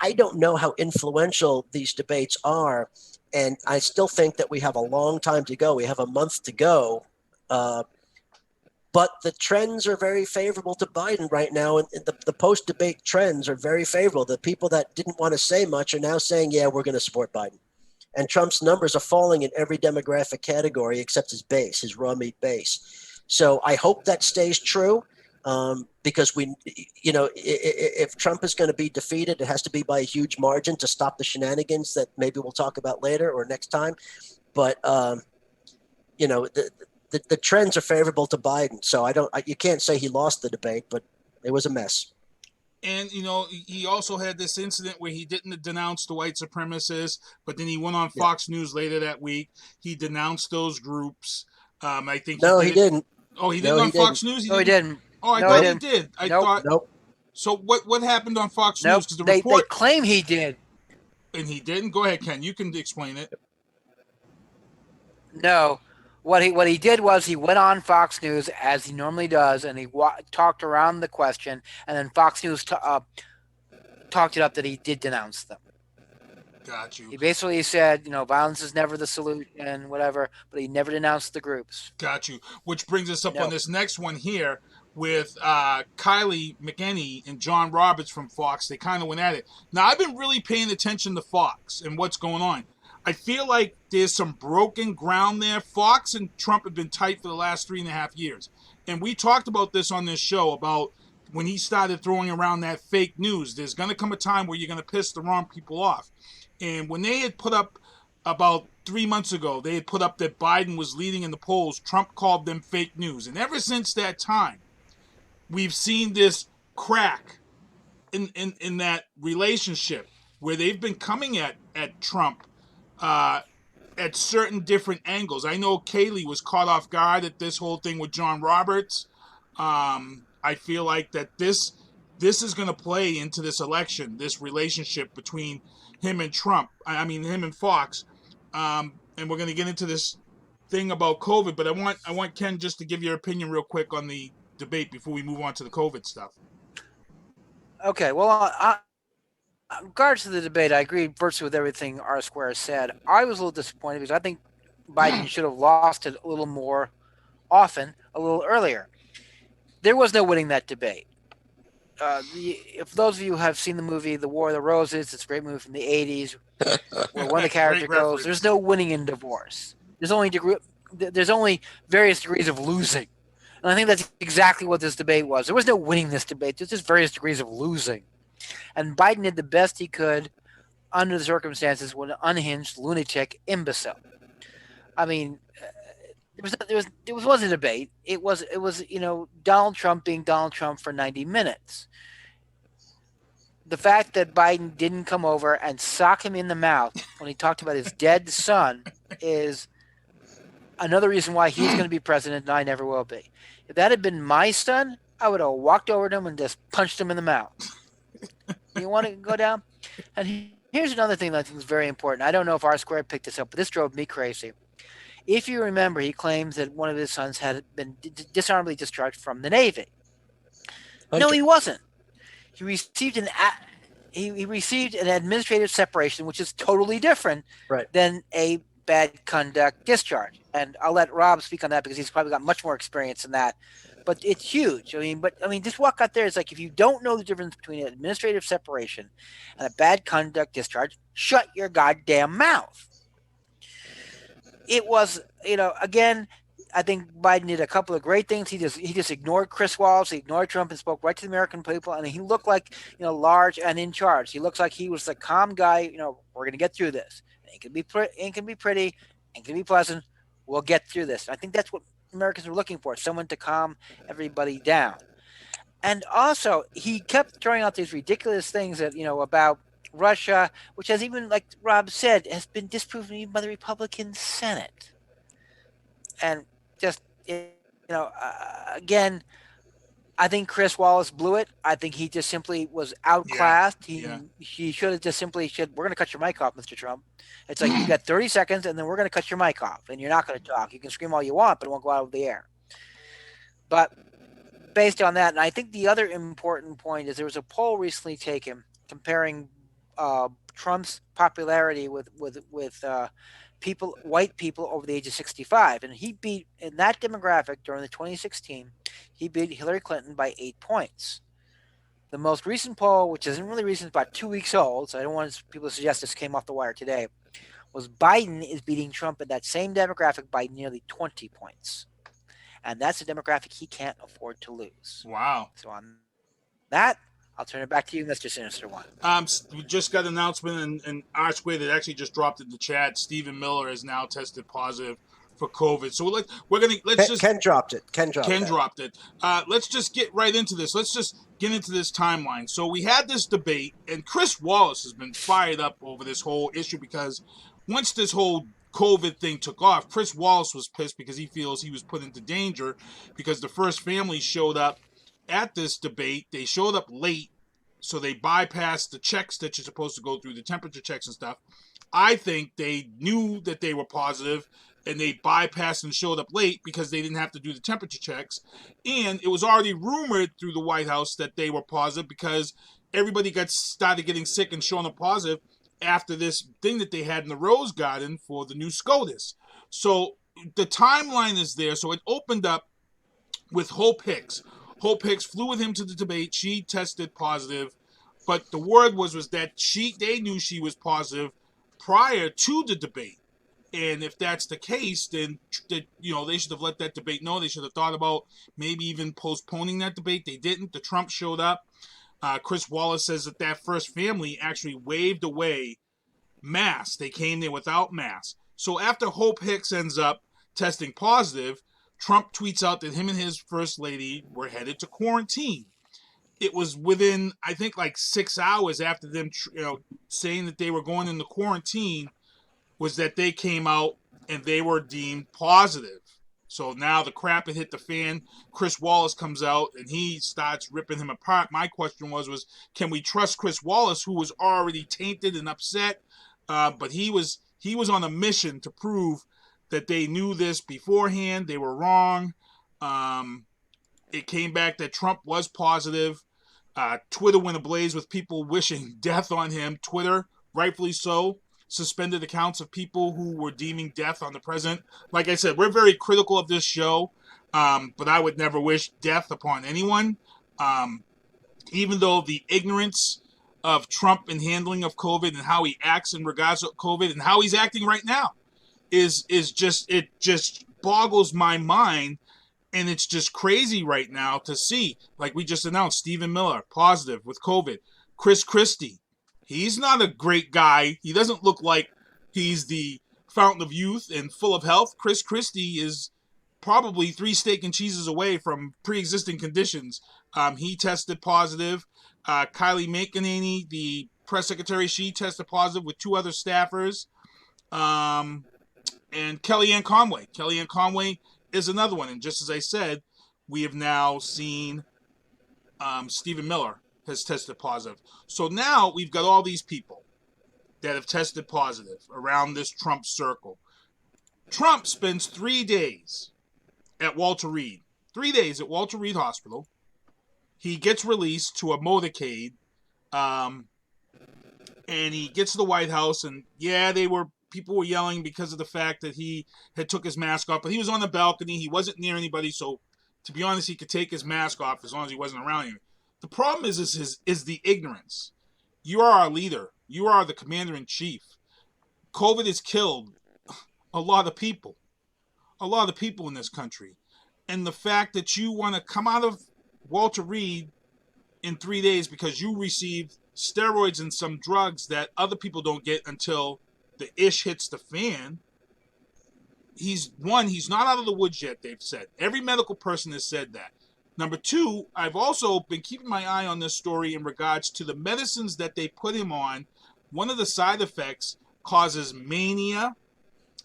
I don't know how influential these debates are. And I still think that we have a long time to go. We have a month to go. But the trends are very favorable to Biden right now. And the post-debate trends are very favorable. The people that didn't want to say much are now saying, yeah, we're going to support Biden. And Trump's numbers are falling in every demographic category except his base, his raw meat base. So I hope that stays true. Because if Trump is going to be defeated, it has to be by a huge margin to stop the shenanigans that maybe we'll talk about later or next time. But the trends are favorable to Biden. So you can't say he lost the debate, but it was a mess. And, he also had this incident where he didn't denounce the white supremacists, but then he went on Fox News later that week. He denounced those groups. I think he didn't. Oh, he didn't on Fox News? No, he didn't. Oh, I thought he did. I thought. Nope. So what happened on Fox Nope. News? Because They claim he did. And he didn't? Go ahead, Ken. You can explain it. No. What he did was he went on Fox News, as he normally does, and he talked around the question, and then Fox News talked it up that he did denounce them. Got you. He basically said, violence is never the solution, whatever, but he never denounced the groups. Got you. Which brings us up on this next one here with Kylie McEnany and John Roberts from Fox. They kind of went at it. Now, I've been really paying attention to Fox and what's going on. I feel like there's some broken ground there. Fox and Trump have been tight for the last 3.5 years. And we talked about this on this show about when he started throwing around that fake news. There's going to come a time where you're going to piss the wrong people off. And when they had put up about 3 months ago, they had put up that Biden was leading in the polls, Trump called them fake news. And ever since that time, we've seen this crack in that relationship where they've been coming at Trump at certain different angles. I know Kaylee was caught off guard at this whole thing with John Roberts. I feel like that this is going to play into this election, this relationship between him and Trump. I mean, him and Fox. And we're going to get into this thing about COVID, but I want Ken just to give your opinion real quick on the debate before we move on to the COVID stuff. Okay, well, in regards to the debate, I agree virtually with everything R Square said. I was a little disappointed because I think Biden should have lost it a little more often, a little earlier. There was no winning that debate. If those of you have seen the movie The War of the Roses, it's a great movie from the 80s, where one of the characters goes, there's no winning in divorce. There's only various degrees of losing. And I think that's exactly what this debate was. There was no winning this debate. There's just various degrees of losing. And Biden did the best he could under the circumstances with an unhinged lunatic imbecile. I mean, it wasn't a debate. It was Donald Trump being Donald Trump for 90 minutes. The fact that Biden didn't come over and sock him in the mouth when he talked about his dead son is another reason why he's going to be president and I never will be. If that had been my son, I would have walked over to him and just punched him in the mouth. You want to go down? And here's another thing that I think is very important. I don't know if R Squared picked this up, but this drove me crazy. If you remember, he claims that one of his sons had been dishonorably discharged from the Navy. No, he wasn't. He received he received an administrative separation, which is totally different than a bad conduct discharge. And I'll let Rob speak on that because he's probably got much more experience in that. But it's huge. I mean, just walk out there. It's like if you don't know the difference between an administrative separation and a bad conduct discharge, shut your goddamn mouth. It was, again, I think Biden did a couple of great things. He just ignored Chris Wallace, he ignored Trump, and spoke right to the American people. And he looked like, large and in charge. He looks like he was the calm guy. We're going to get through this. It can be pretty, it can be pleasant. We'll get through this. I think that's what Americans were looking for, someone to calm everybody down. And also, he kept throwing out these ridiculous things that, about Russia, which has even, like Rob said, has been disproven even by the Republican Senate. And just, again, I think Chris Wallace blew it. I think he just simply was outclassed. He should have just simply said, we're going to cut your mic off, Mr. Trump. It's like, you've got 30 seconds, and then we're going to cut your mic off, and you're not going to talk. You can scream all you want, but it won't go out of the air. But based on that, and I think the other important point is there was a poll recently taken comparing Trump's popularity with white people over the age of 65, and he beat, in that demographic during the 2016, he beat Hillary Clinton by 8 points. The most recent poll, which isn't really recent, about 2 weeks old, so I don't want people to suggest this came off the wire today, was Biden is beating Trump in that same demographic by nearly 20 points. And that's a demographic he can't afford to lose. Wow. So on that, I'll turn it back to you, Mr. Sinister One. We just got an announcement in R Square that actually just dropped in the chat. Stephen Miller has now tested positive for COVID. So Ken dropped it. Ken dropped it. Let's just get right into this. Let's just get into this timeline. So we had this debate, and Chris Wallace has been fired up over this whole issue because once this whole COVID thing took off, Chris Wallace was pissed because he feels he was put into danger because the first family showed up at this debate. They showed up late, so they bypassed the checks that you're supposed to go through, the temperature checks and stuff. I think they knew that they were positive, and they bypassed and showed up late because they didn't have to do the temperature checks. And it was already rumored through the White House that they were positive because everybody started getting sick and showing up positive after this thing that they had in the Rose Garden for the new SCOTUS. So the timeline is there. So it opened up with Hope Hicks. Hope Hicks flew with him to the debate. She tested positive, but the word was that they knew she was positive prior to the debate. And if that's the case, then they should have let that debate know. They should have thought about maybe even postponing that debate. They didn't. The Trump showed up. Chris Wallace says that first family actually waved away masks. They came there without masks. So after Hope Hicks ends up testing positive, Trump tweets out that him and his first lady were headed to quarantine. It was within, I think, like 6 hours after them saying that they were going into quarantine was that they came out and they were deemed positive. So now the crap had hit the fan. Chris Wallace comes out and he starts ripping him apart. My question was can we trust Chris Wallace, who was already tainted and upset? But he was on a mission to prove that they knew this beforehand. They were wrong. It came back that Trump was positive. Twitter went ablaze with people wishing death on him. Twitter, rightfully so, suspended accounts of people who were deeming death on the president. Like I said, we're very critical of this show, but I would never wish death upon anyone. Even though the ignorance of Trump in handling of COVID and how he acts in regards to COVID and how he's acting right now is just boggles my mind. And it's just crazy right now to see, like we just announced, Stephen Miller, positive with COVID. Chris Christie, he's not a great guy. He doesn't look like he's the fountain of youth and full of health. Chris Christie is probably 3 steak and cheeses away from pre-existing conditions. He tested positive. Kylie McEnany, the press secretary, she tested positive with 2 other staffers. And Kellyanne Conway. Kellyanne Conway is another one. And just as I said, we have now seen Stephen Miller has tested positive. So now we've got all these people that have tested positive around this Trump circle. Trump spends 3 days at Walter Reed. 3 days at Walter Reed Hospital. He gets released to a motorcade, and he gets to the White House, and people were yelling because of the fact that he had took his mask off, but he was on the balcony. He wasn't near anybody, so to be honest, he could take his mask off as long as he wasn't around you. The problem is the ignorance. You are our leader. You are the commander-in-chief. COVID has killed a lot of people in this country. And the fact that you want to come out of Walter Reed in 3 days because you received steroids and some drugs that other people don't get until the ish hits the fan. He's not out of the woods yet, they've said. Every medical person has said that. Number two, I've also been keeping my eye on this story in regards to the medicines that they put him on. One of the side effects causes mania,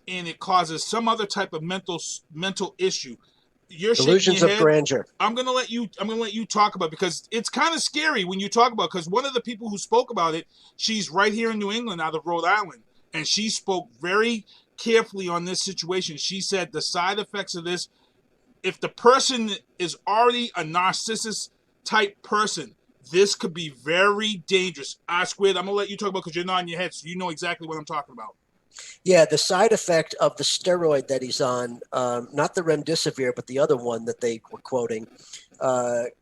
and it causes some other type of mental issue. You're delusions of grandeur. I'm gonna let you talk about it because it's kind of scary when you talk about it, because one of the people who spoke about it, she's right here in New England out of Rhode Island, and she spoke very carefully on this situation. She said the side effects of this, if the person is already a narcissist type person, this could be very dangerous. Squid, I'm gonna let you talk about because you're nodding your head, so you know exactly what I'm talking about. Yeah, the side effect of the steroid that he's on, not the remdesivir, but the other one that they were quoting,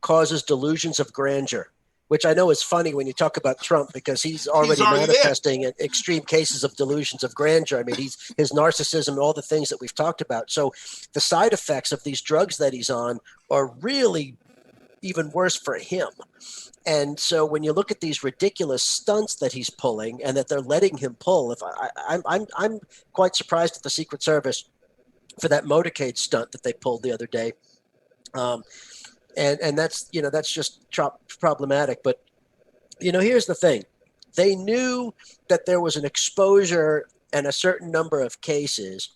causes delusions of grandeur, which I know is funny when you talk about Trump because he's already manifesting extreme cases of delusions of grandeur. I mean, his narcissism, all the things that we've talked about. So the side effects of these drugs that he's on are really even worse for him. And so when you look at these ridiculous stunts that he's pulling and that they're letting him pull, I'm quite surprised at the Secret Service for that motorcade stunt that they pulled the other day. And that's just problematic. But, here's the thing. They knew that there was an exposure and a certain number of cases,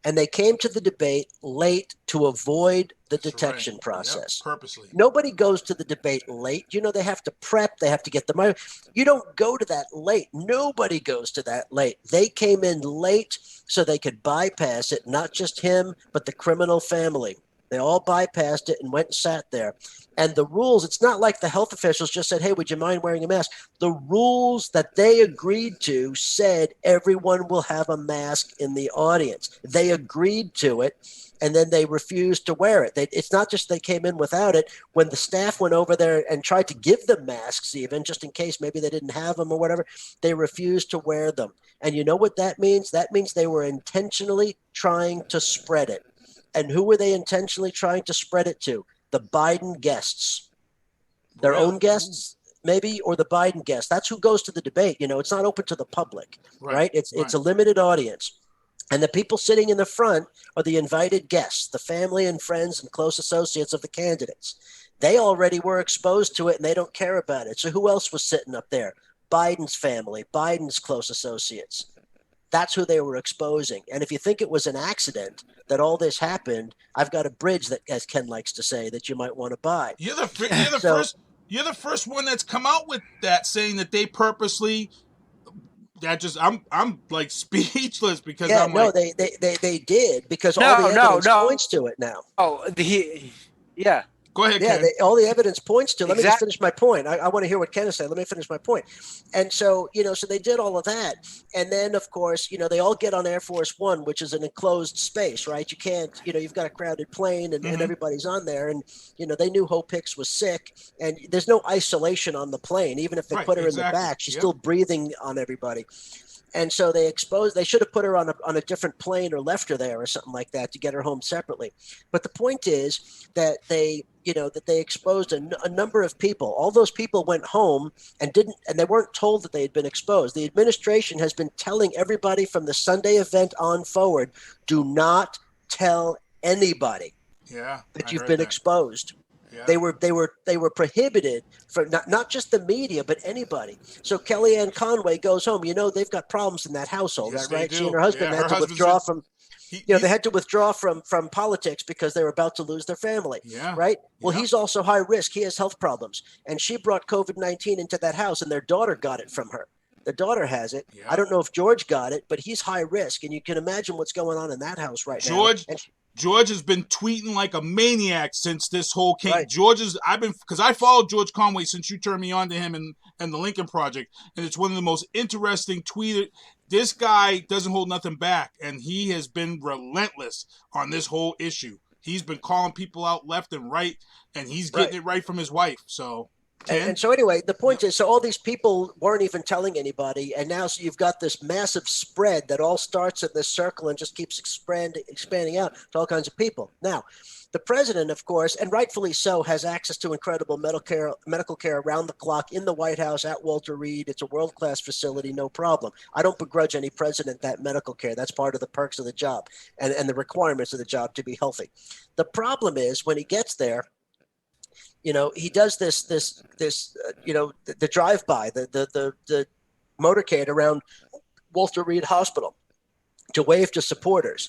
and they came to the debate late to avoid the detection process. Yep, purposely. Nobody goes to the debate late. They have to prep. They have to get the money. You don't go to that late. Nobody goes to that late. They came in late so they could bypass it, not just him, but the criminal family. They all bypassed it and went and sat there. And the rules, it's not like the health officials just said, hey, would you mind wearing a mask? The rules that they agreed to said everyone will have a mask in the audience. They agreed to it, and then they refused to wear it. It's not just they came in without it. When the staff went over there and tried to give them masks even, just in case maybe they didn't have them or whatever, they refused to wear them. And you know what that means? That means they were intentionally trying to spread it. And who were they intentionally trying to spread it to? The Biden guests. Their own guests, maybe, or the Biden guests. That's who goes to the debate. It's not open to the public, right? It's a limited audience. And the people sitting in the front are the invited guests, the family and friends and close associates of the candidates. They already were exposed to it, and they don't care about it. So who else was sitting up there? Biden's family, Biden's close associates. That's who they were exposing. And if you think it was an accident that all this happened, I've got a bridge that, as Ken likes to say, that you might want to buy. You're the first one that's come out with that, saying that they purposely. I'm like speechless because they did because all the evidence points to it now. Yeah. Go ahead, yeah, Ken. All the evidence points to. Let me just finish my point. I want to hear what Ken is saying. Let me finish my point. And so, so they did all of that. And then, of course, they all get on Air Force One, which is an enclosed space, right? You can't, you've got a crowded plane and everybody's on there. And, they knew Hope Hicks was sick. And there's no isolation on the plane. Even if they put her in the back, she's still breathing on everybody. And so they should have put her on a different plane or left her there or something like that to get her home separately. But the point is that they exposed a number of people. All those people went home and they weren't told that they had been exposed. The administration has been telling everybody from the Sunday event on forward, do not tell anybody that you've been exposed. Yeah. They were prohibited from not just the media, but anybody. So Kellyanne Conway goes home. They've got problems in that household, right? She and her husband had to withdraw from. They had to withdraw from politics because they were about to lose their family. Yeah. Right. Well, he's also high risk. He has health problems, and she brought COVID-19 into that house, and their daughter got it from her. The daughter has it. Yeah. I don't know if George got it, but he's high risk, and you can imagine what's going on in that house right now. George has been tweeting like a maniac since this whole came. Right. Because I followed George Conway since you turned me on to him and the Lincoln Project, and it's one of the most interesting tweeted. This guy doesn't hold nothing back, and he has been relentless on this whole issue. He's been calling people out left and right, and he's getting it right from his wife. So. And so anyway, the point is, so all these people weren't even telling anybody, and now so you've got this massive spread that all starts in this circle and just keeps expanding out to all kinds of people. Now, the president, of course, and rightfully so, has access to incredible medical care around the clock in the White House at Walter Reed. It's a world-class facility, no problem. I don't begrudge any president that medical care. That's part of the perks of the job and the requirements of the job to be healthy. The problem is when he gets there, he does this the drive-by, the motorcade around Walter Reed Hospital to wave to supporters,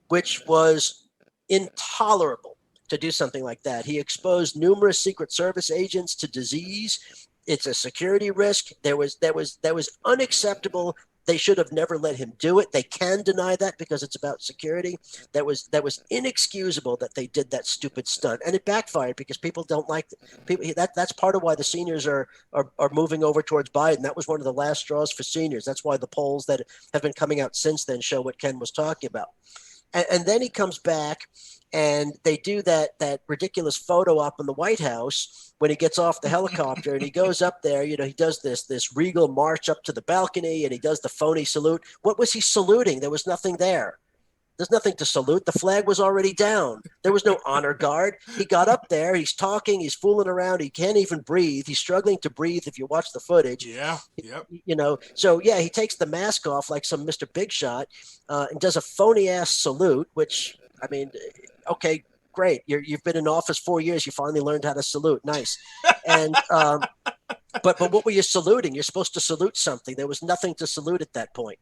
which was intolerable to do something like that. He exposed numerous Secret Service agents to disease. It's a security risk. That was unacceptable. They should have never let him do it. They can deny that because it's about security. That was inexcusable that they did that stupid stunt, and it backfired because people don't like people. That's part of why the seniors are moving over towards Biden. That was one of the last straws for seniors. That's why the polls that have been coming out since then show what Ken was talking about. And then he comes back, and they do that ridiculous photo op in the White House when he gets off the helicopter, and he goes up there. He does this regal march up to the balcony, and he does the phony salute. What was he saluting? There was nothing there. There's nothing to salute. The flag was already down. There was no honor guard. He got up there. He's talking. He's fooling around. He can't even breathe. He's struggling to breathe if you watch the footage. Yeah, yep. So, yeah, he takes the mask off like some Mr. Big Shot and does a phony-ass salute, which, I mean, okay, great. You've been in office 4 years. You finally learned how to salute. Nice. And but what were you saluting? You're supposed to salute something. There was nothing to salute at that point.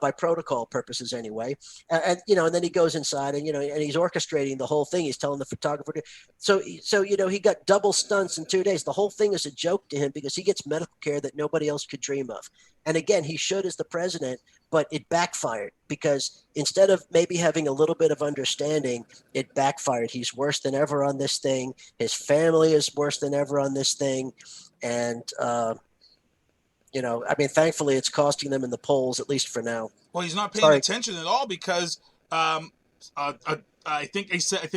By protocol purposes anyway. And then he goes inside and he's orchestrating the whole thing. He's telling the photographer. So he got double stunts in 2 days. The whole thing is a joke to him because he gets medical care that nobody else could dream of. And again, he should as the president, but it backfired because instead of maybe having a little bit of understanding, it backfired. He's worse than ever on this thing. His family is worse than ever on this thing. And, thankfully it's costing them in the polls, at least for now. Well, he's not paying attention at all because I think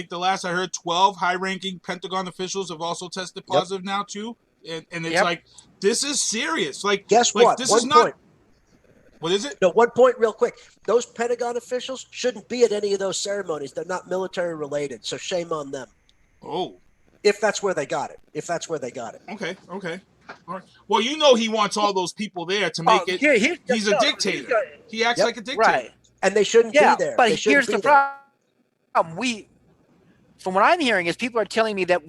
the last I heard, 12 high-ranking Pentagon officials have also tested positive now too, and it's like, this is serious. Like, guess what? This one is not. point. What is it? No, 1 point, real quick. Those Pentagon officials shouldn't be at any of those ceremonies. They're not military related, so shame on them. Oh. If that's where they got it. Okay. All right. Well, he wants all those people there to make it. He's a dictator. He acts like a dictator. Right. And they shouldn't be there. But here's the problem. From what I'm hearing, is people are telling me that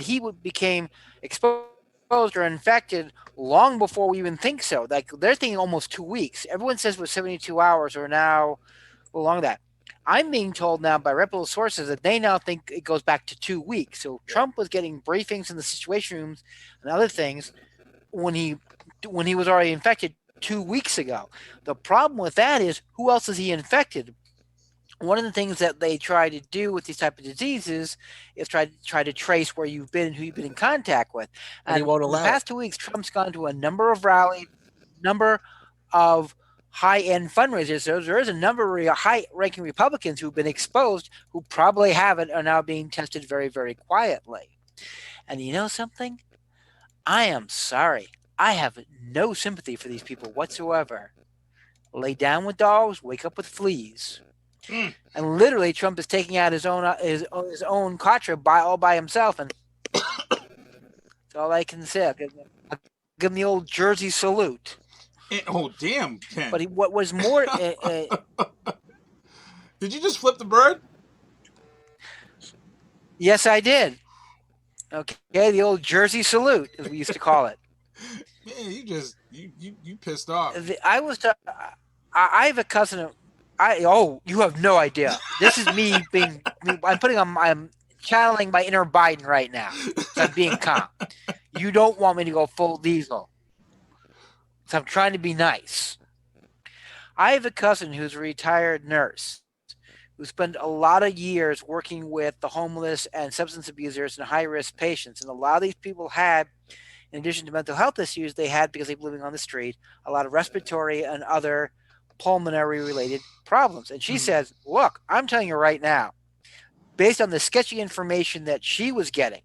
he became exposed or infected long before we even think so. Like they're thinking almost 2 weeks. Everyone says it was 72 hours or now along that. I'm being told now by reputable sources that they now think it goes back to 2 weeks. So Trump was getting briefings in the Situation Rooms and other things when he was already infected 2 weeks ago. The problem with that is, who else is he infected? One of the things that they try to do with these type of diseases is try to trace where you've been and who you've been in contact with. And he won't allow in the past 2 weeks, Trump's gone to a number of rallies, number of high-end fundraisers. So there is a number of high-ranking Republicans who've been exposed who probably haven't are now being tested very, very quietly. And you know something? I am sorry. I have no sympathy for these people whatsoever. Lay down with dogs, wake up with fleas. And literally, Trump is taking out his own Contra all by himself, and that's all I can say. I'll give him the old Jersey salute. Oh, damn, Ken. But what was more... Did you just flip the bird? Yes, I did. Okay, the old Jersey salute, as we used to call it. Man, you pissed off. I have a cousin... you have no idea. This is me being... I'm channeling my inner Biden right now. So I'm being calm. You don't want me to go full diesel. So I'm trying to be nice. I have a cousin who's a retired nurse who spend a lot of years working with the homeless and substance abusers and high-risk patients. And a lot of these people had, in addition to mental health issues, they had, because they were living on the street, a lot of respiratory and other pulmonary-related problems. And she says, look, I'm telling you right now, based on the sketchy information that she was getting,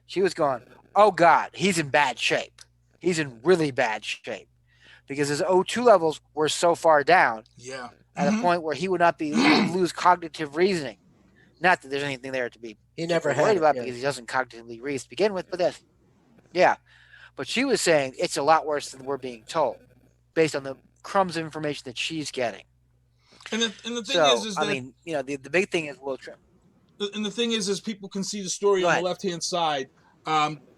she was going, oh, God, he's in bad shape. He's in really bad shape because his O2 levels were so far down at a point where he would not be lose cognitive reasoning. Not that there's anything there to be worried about because he doesn't cognitively reason to begin with, but that's, But she was saying it's a lot worse than we're being told based on the crumbs of information that she's getting. And the thing is that, I mean, the big thing is low trim. And the thing is people can see the story on the left-hand side.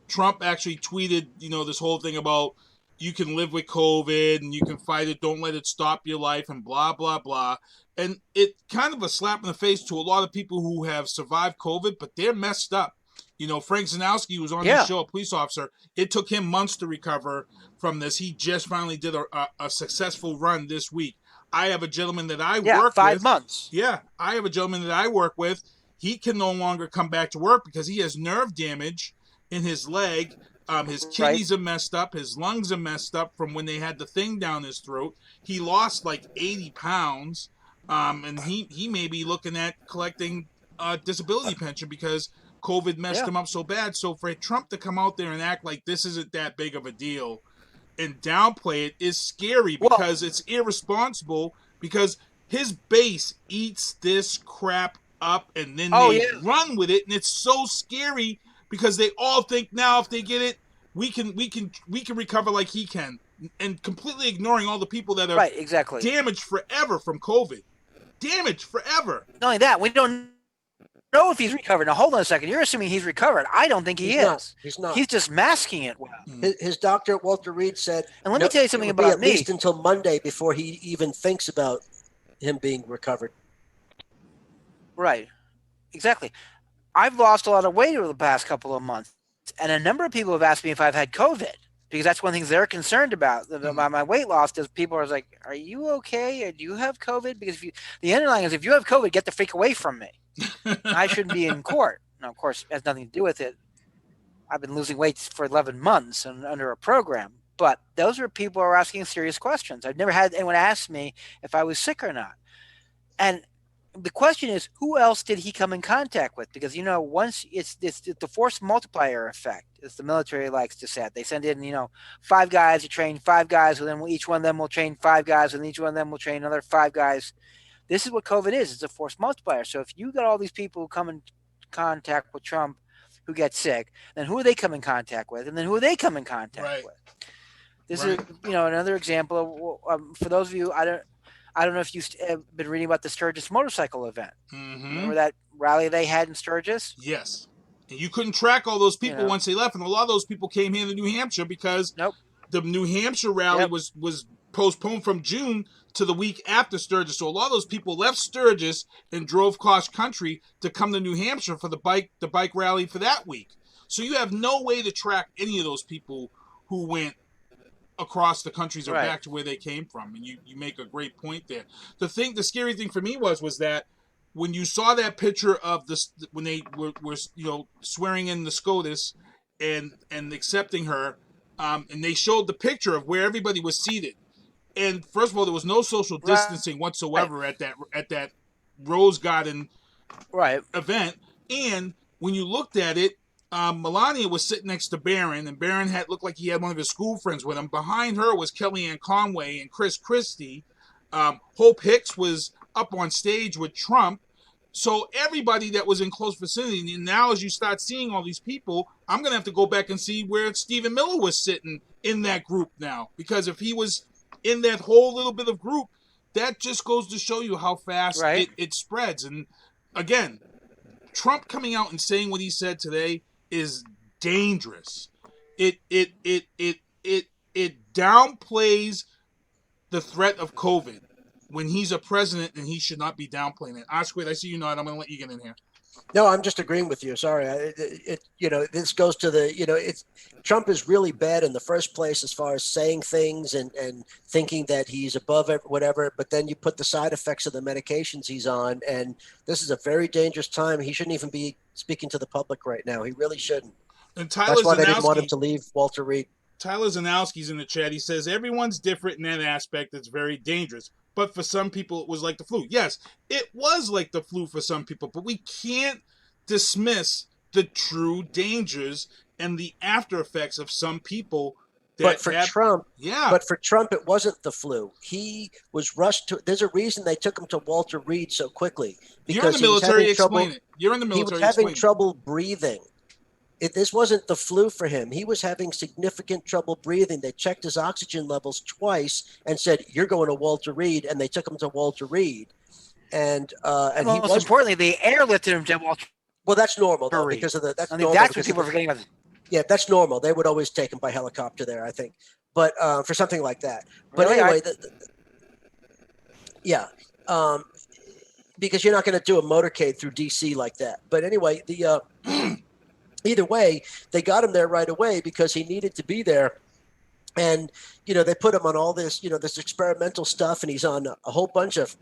Trump actually tweeted, this whole thing about you can live with COVID and you can fight it. Don't let it stop your life and blah, blah, blah. And it kind of a slap in the face to a lot of people who have survived COVID, but they're messed up. Frank Zanowski was on the show, a police officer. It took him months to recover from this. He just finally did a successful run this week. I have a gentleman that I work with. 5 months. Yeah, I have a gentleman that I work with. He can no longer come back to work because he has nerve damage in his leg. His kidneys are messed up. His lungs are messed up from when they had the thing down his throat. He lost like 80 pounds. And he may be looking at collecting disability pension because COVID messed him up so bad. So for Trump to come out there and act like this isn't that big of a deal and downplay it is scary because it's irresponsible because his base eats this crap up and then they run with it. And it's so scary because they all think now if they get it, we can recover like he can, and completely ignoring all the people that are damaged forever from COVID. Damaged forever. Not only that, we don't know if he's recovered. Now, hold on a second. You're assuming he's recovered. I don't think he is. He's not. He's just masking it well. His doctor, Walter Reed, said, and let me tell you something about at least until Monday before he even thinks about him being recovered. Right. Exactly. I've lost a lot of weight over the past couple of months, and a number of people have asked me if I've had COVID, because that's one of the things they're concerned about my weight loss. Is people are like, "Are you okay? Or do you have COVID?" Because the underlying is, if you have COVID, get the freak away from me. I shouldn't be in court. Now, of course, it has nothing to do with it. I've been losing weight for 11 months and under a program, but those are people who are asking serious questions. I've never had anyone ask me if I was sick or not, and the question is, who else did he come in contact with? Because, once it's the force multiplier effect, as the military likes to say. They send in, 5 guys to train 5 guys, and then each one of them will train 5 guys, and each one of them will train another 5 guys. This is what COVID is. It's a force multiplier. So if you got all these people who come in contact with Trump who get sick, then who do they come in contact with? And then who do they come in contact with? This is, another example of, for those of you, I don't know if you've been reading about the Sturgis motorcycle event. Remember that rally they had in Sturgis? Yes. And you couldn't track all those people once they left. And a lot of those people came here to New Hampshire because the New Hampshire rally was postponed from June to the week after Sturgis. So a lot of those people left Sturgis and drove cross country to come to New Hampshire for the bike rally for that week. So you have no way to track any of those people who went across the countries or back to where they came from. And you make a great point there. The scary thing for me was that when you saw that picture of this, when they were swearing in the SCOTUS and accepting her, and they showed the picture of where everybody was seated. And first of all, there was no social distancing whatsoever at that Rose Garden event. And when you looked at it, Melania was sitting next to Barron, and Barron looked like he had one of his school friends with him. Behind her was Kellyanne Conway and Chris Christie. Hope Hicks was up on stage with Trump. So everybody that was in close vicinity, and now as you start seeing all these people, I'm going to have to go back and see where Stephen Miller was sitting in that group now. Because if he was in that whole little bit of group, that just goes to show you how fast it spreads. And again, Trump coming out and saying what he said today is dangerous. It downplays the threat of COVID when he's a president, and he should not be downplaying it. Oscar, I see you nod. I'm going to let you get in here. No, I'm just agreeing with you. Sorry. This goes to it's Trump is really bad in the first place as far as saying things and thinking that he's above whatever. But then you put the side effects of the medications he's on. And this is a very dangerous time. He shouldn't even be speaking to the public right now. He really shouldn't. And That's why they didn't want him to leave Walter Reed. Tyler Zanowski's in the chat. He says, everyone's different in that aspect. It's very dangerous. But for some people, it was like the flu. Yes, it was like the flu for some people. But we can't dismiss the true dangers and the after effects of some people. But for Trump, it wasn't the flu. He was rushed to. There's a reason they took him to Walter Reed so quickly. You're in the military. Explain it. You're in the military. He was having trouble breathing. This wasn't the flu for him. He was having significant trouble breathing. They checked his oxygen levels twice and said, "You're going to Walter Reed," and they took him to Walter Reed. And most importantly, they airlifted him to Walter. Well, that's normal though, because of that's normal. That's what people are forgetting about. Yeah, that's normal. They would always take him by helicopter there, I think, but for something like that. But anyway, because you're not going to do a motorcade through D.C. like that. But anyway, either way, they got him there right away because he needed to be there. And, they put him on all this, this experimental stuff, and he's on a whole bunch of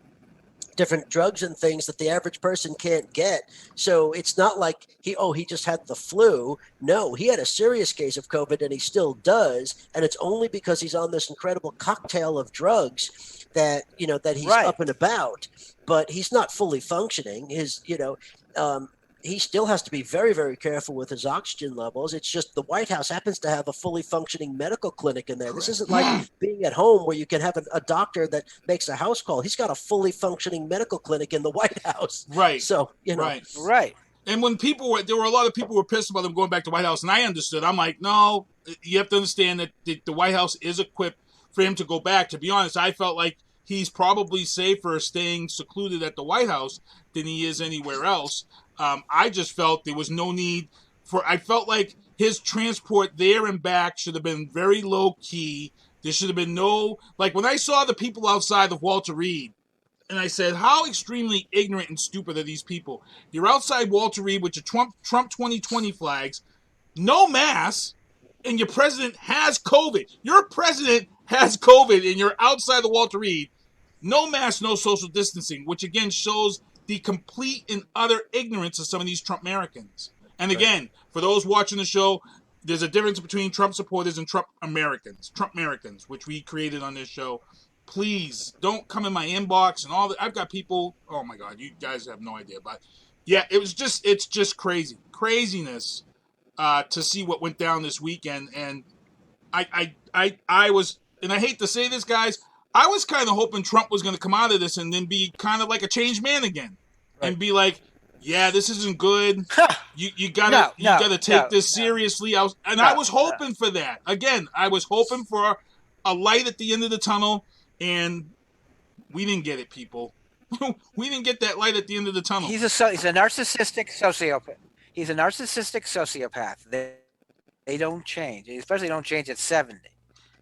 different drugs and things that the average person can't get. So it's not like he just had the flu. No, he had a serious case of COVID, and he still does. And it's only because he's on this incredible cocktail of drugs that, that he's up and about. But he's not fully functioning. He still has to be very, very careful with his oxygen levels. It's just the White House happens to have a fully functioning medical clinic in there. This isn't like being at home where you can have a doctor that makes a house call. He's got a fully functioning medical clinic in the White House. Right. So, Right. And when there were a lot of people who were pissed about them going back to the White House, and I understood. I'm like, no, you have to understand that the White House is equipped for him to go back. To be honest, I felt like he's probably safer staying secluded at the White House than he is anywhere else. I just felt there was no need I felt like his transport there and back should have been very low key. There should have been when I saw the people outside of Walter Reed, and I said, how extremely ignorant and stupid are these people? You're outside Walter Reed with your Trump 2020 flags, no mask, and your president has COVID. Your president has COVID, and you're outside the Walter Reed, no mask, no social distancing, which again shows the complete and utter ignorance of some of these Trump Americans. And again, for those watching the show, there's a difference between Trump supporters and Trump Americans, which we created on this show. Please don't come in my inbox and all that. I've got people, oh my God, you guys have no idea. But yeah, it's just craziness to see what went down this weekend. And I was, and I hate to say this, guys, I was kind of hoping Trump was going to come out of this and then be kind of like a changed man again, and be like, "Yeah, this isn't good. You gotta take this seriously." I was hoping for that. Again, I was hoping for a light at the end of the tunnel, and we didn't get it, people. We didn't get that light at the end of the tunnel. He's a narcissistic sociopath. He's a narcissistic sociopath. They don't change. They especially don't change at 70.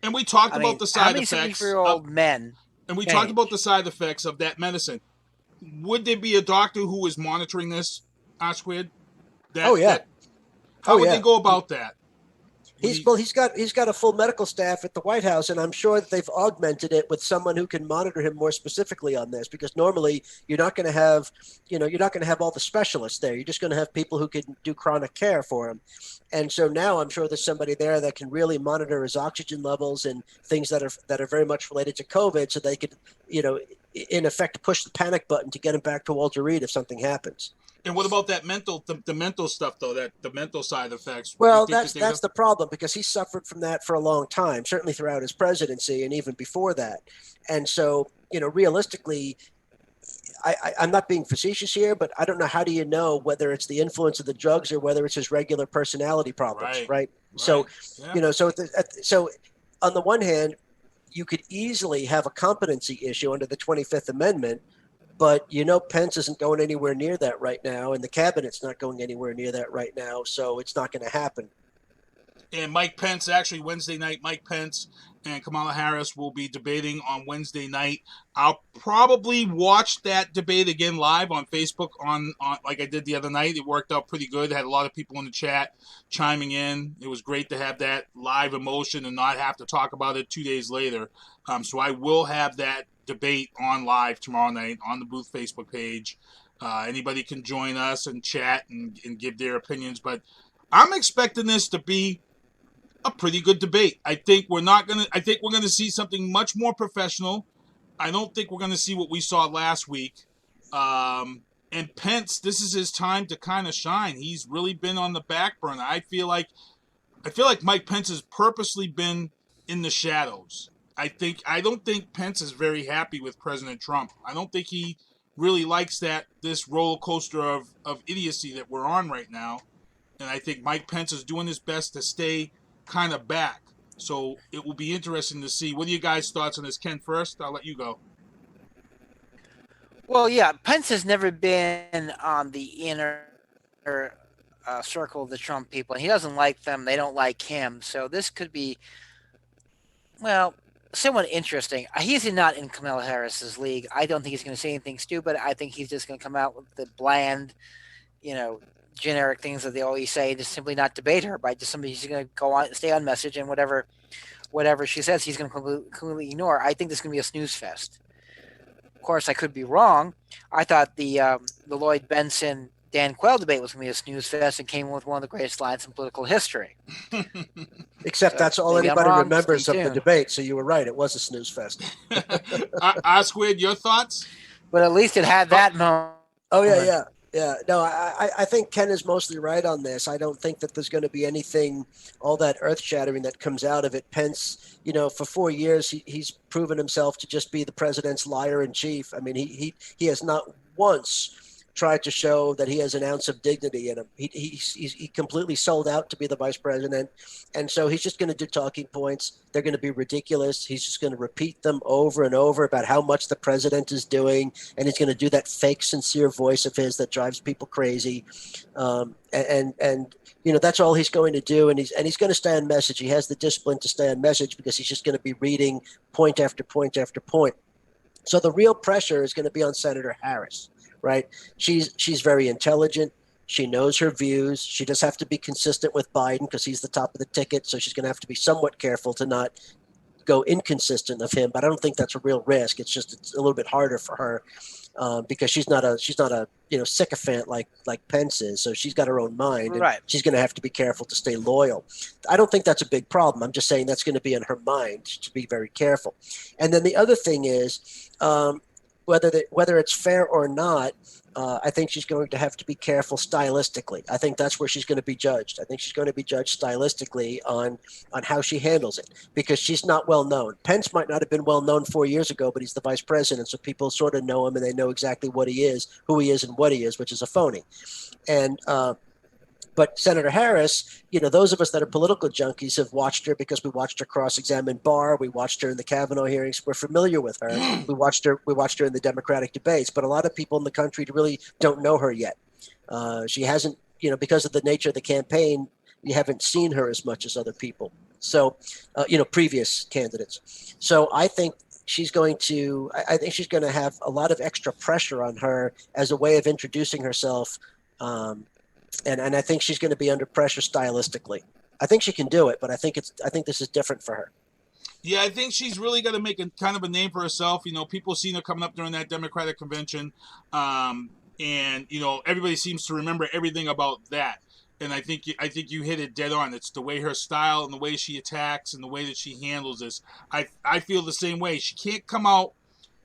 And we talked about the side effects. 74-year-old men. And we talked about the side effects of that medicine. Would there be a doctor who is monitoring this, R-Squared? How would they go about that? He's got a full medical staff at the White House, and I'm sure that they've augmented it with someone who can monitor him more specifically on this. Because normally you're not going to have all the specialists there. You're just going to have people who can do chronic care for him. And so now I'm sure there's somebody there that can really monitor his oxygen levels and things that are very much related to COVID, so they could, in effect, push the panic button to get him back to Walter Reed if something happens. And what about that the mental stuff, though, that the mental side effects? Well, that's the problem, because he suffered from that for a long time, certainly throughout his presidency and even before that. And so, realistically, I'm not being facetious here, but I don't know, how do you know whether it's the influence of the drugs or whether it's his regular personality problems, right? So, so on the one hand, you could easily have a competency issue under the 25th Amendment, but Pence isn't going anywhere near that right now, and the cabinet's not going anywhere near that right now, so it's not going to happen. And Mike Pence, actually Wednesday night, Mike Pence and Kamala Harris will be debating on Wednesday night. I'll probably watch that debate again live on Facebook on like I did the other night. It worked out pretty good. Had a lot of people in the chat chiming in. It was great to have that live emotion and not have to talk about it 2 days later. So I will have that debate on live tomorrow night on the Booth Facebook page. Anybody can join us and chat and give their opinions. But I'm expecting this to be a pretty good debate. I think we're gonna see something much more professional. I don't think we're gonna see what we saw last week. And Pence, this is his time to kind of shine. He's really been on the back burner. I feel like Mike Pence has purposely been in the shadows. I don't think Pence is very happy with President Trump. I don't think he really likes this roller coaster of idiocy that we're on right now. And I think Mike Pence is doing his best to stay kind of back. So it will be interesting to see. What are you guys' thoughts on this? Ken first. I'll let you go. Well, yeah, Pence has never been on the inner circle of the Trump people, and he doesn't like them. They don't like him. So this could be, well, somewhat interesting. He's not in Kamala Harris's league. I don't think he's going to say anything stupid. I think he's just going to come out with the bland, generic things that they always say, to simply not debate her by just somebody who's going to go on, stay on message, and whatever she says, he's going to completely ignore. I think this is going to be a snooze fest. Of course, I could be wrong. I thought the Lloyd Benson Dan Quayle debate was going to be a snooze fest and came with one of the greatest lines in political history. Except that's all anybody remembers of the debate. So you were right; it was a snooze fest. Squid, your thoughts? But at least it had that moment. Oh yeah. No, I think Ken is mostly right on this. I don't think that there's going to be anything all that earth-shattering that comes out of it. Pence, for 4 years, he's proven himself to just be the president's liar in chief. I mean, he has not once tried to show that he has an ounce of dignity in him. He completely sold out to be the vice president. And so he's just going to do talking points. They're going to be ridiculous. He's just going to repeat them over and over about how much the president is doing. And he's going to do that fake, sincere voice of his that drives people crazy. That's all he's going to do. And he's going to stay on message. He has the discipline to stay on message because he's just going to be reading point after point after point. So the real pressure is going to be on Senator Harris. Right. She's very intelligent. She knows her views. She does have to be consistent with Biden because he's the top of the ticket. So she's going to have to be somewhat careful to not go inconsistent of him. But I don't think that's a real risk. It's a little bit harder for her because she's not a sycophant like Pence is. So she's got her own mind. And right. She's going to have to be careful to stay loyal. I don't think that's a big problem. I'm just saying that's going to be in her mind to be very careful. And then the other thing is whether it's fair or not, I think she's going to have to be careful stylistically. I think that's where she's going to be judged. I think she's going to be judged stylistically on how she handles it because she's not well known. Pence might not have been well known 4 years ago, but he's the vice president, so people sort of know him and they know exactly what he is, who he is, and what he is, which is a phony. And but Senator Harris, those of us that are political junkies have watched her because we watched her cross-examine Barr. We watched her in the Kavanaugh hearings. We're familiar with her. We watched her in the Democratic debates. But a lot of people in the country really don't know her yet. She hasn't, because of the nature of the campaign, you haven't seen her as much as other people. So, previous candidates. So I think she's going to have a lot of extra pressure on her as a way of introducing herself. And I think she's going to be under pressure stylistically. I think she can do it, but I think this is different for her. Yeah, I think she's really going to make a kind of a name for herself. People seen her coming up during that Democratic convention, and everybody seems to remember everything about that. And I think you hit it dead on. It's the way her style and the way she attacks and the way that she handles this. I feel the same way. She can't come out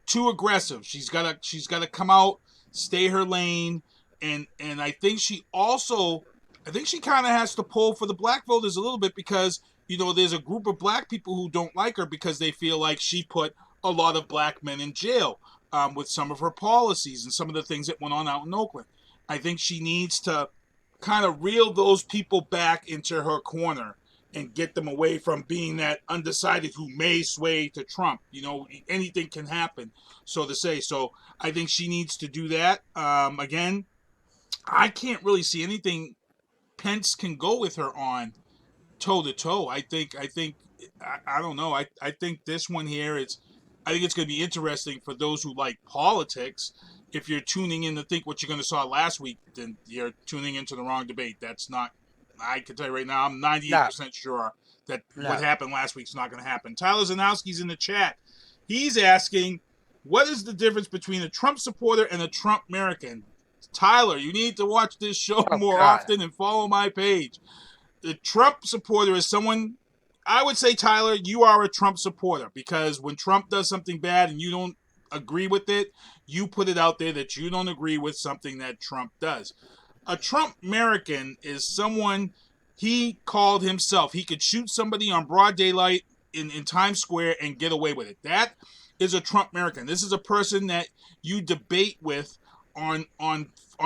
too aggressive. She's got to come out, stay her lane. And I think she kind of has to pull for the black voters a little bit because, there's a group of black people who don't like her because they feel like she put a lot of black men in jail with some of her policies and some of the things that went on out in Oakland. I think she needs to kind of reel those people back into her corner and get them away from being that undecided who may sway to Trump. Anything can happen, so to say. So I think she needs to do that. Again, I can't really see anything Pence can go with her on toe to toe. I don't know. I think this one here I think it's going to be interesting for those who like politics. If you're tuning in to think what you're going to saw last week, then you're tuning into the wrong debate. That's not. I can tell you right now, I'm 98% sure that what happened last week's not going to happen. Tyler Zanowski's in the chat. He's asking, what is the difference between a Trump supporter and a Trump American? Tyler, you need to watch this show more often and follow my page. The Trump supporter is someone, I would say, Tyler, you are a Trump supporter because when Trump does something bad and you don't agree with it, you put it out there that you don't agree with something that Trump does. A Trump American is someone, he called himself, he could shoot somebody on broad daylight in Times Square and get away with it. That is a Trump American. This is a person that you debate with on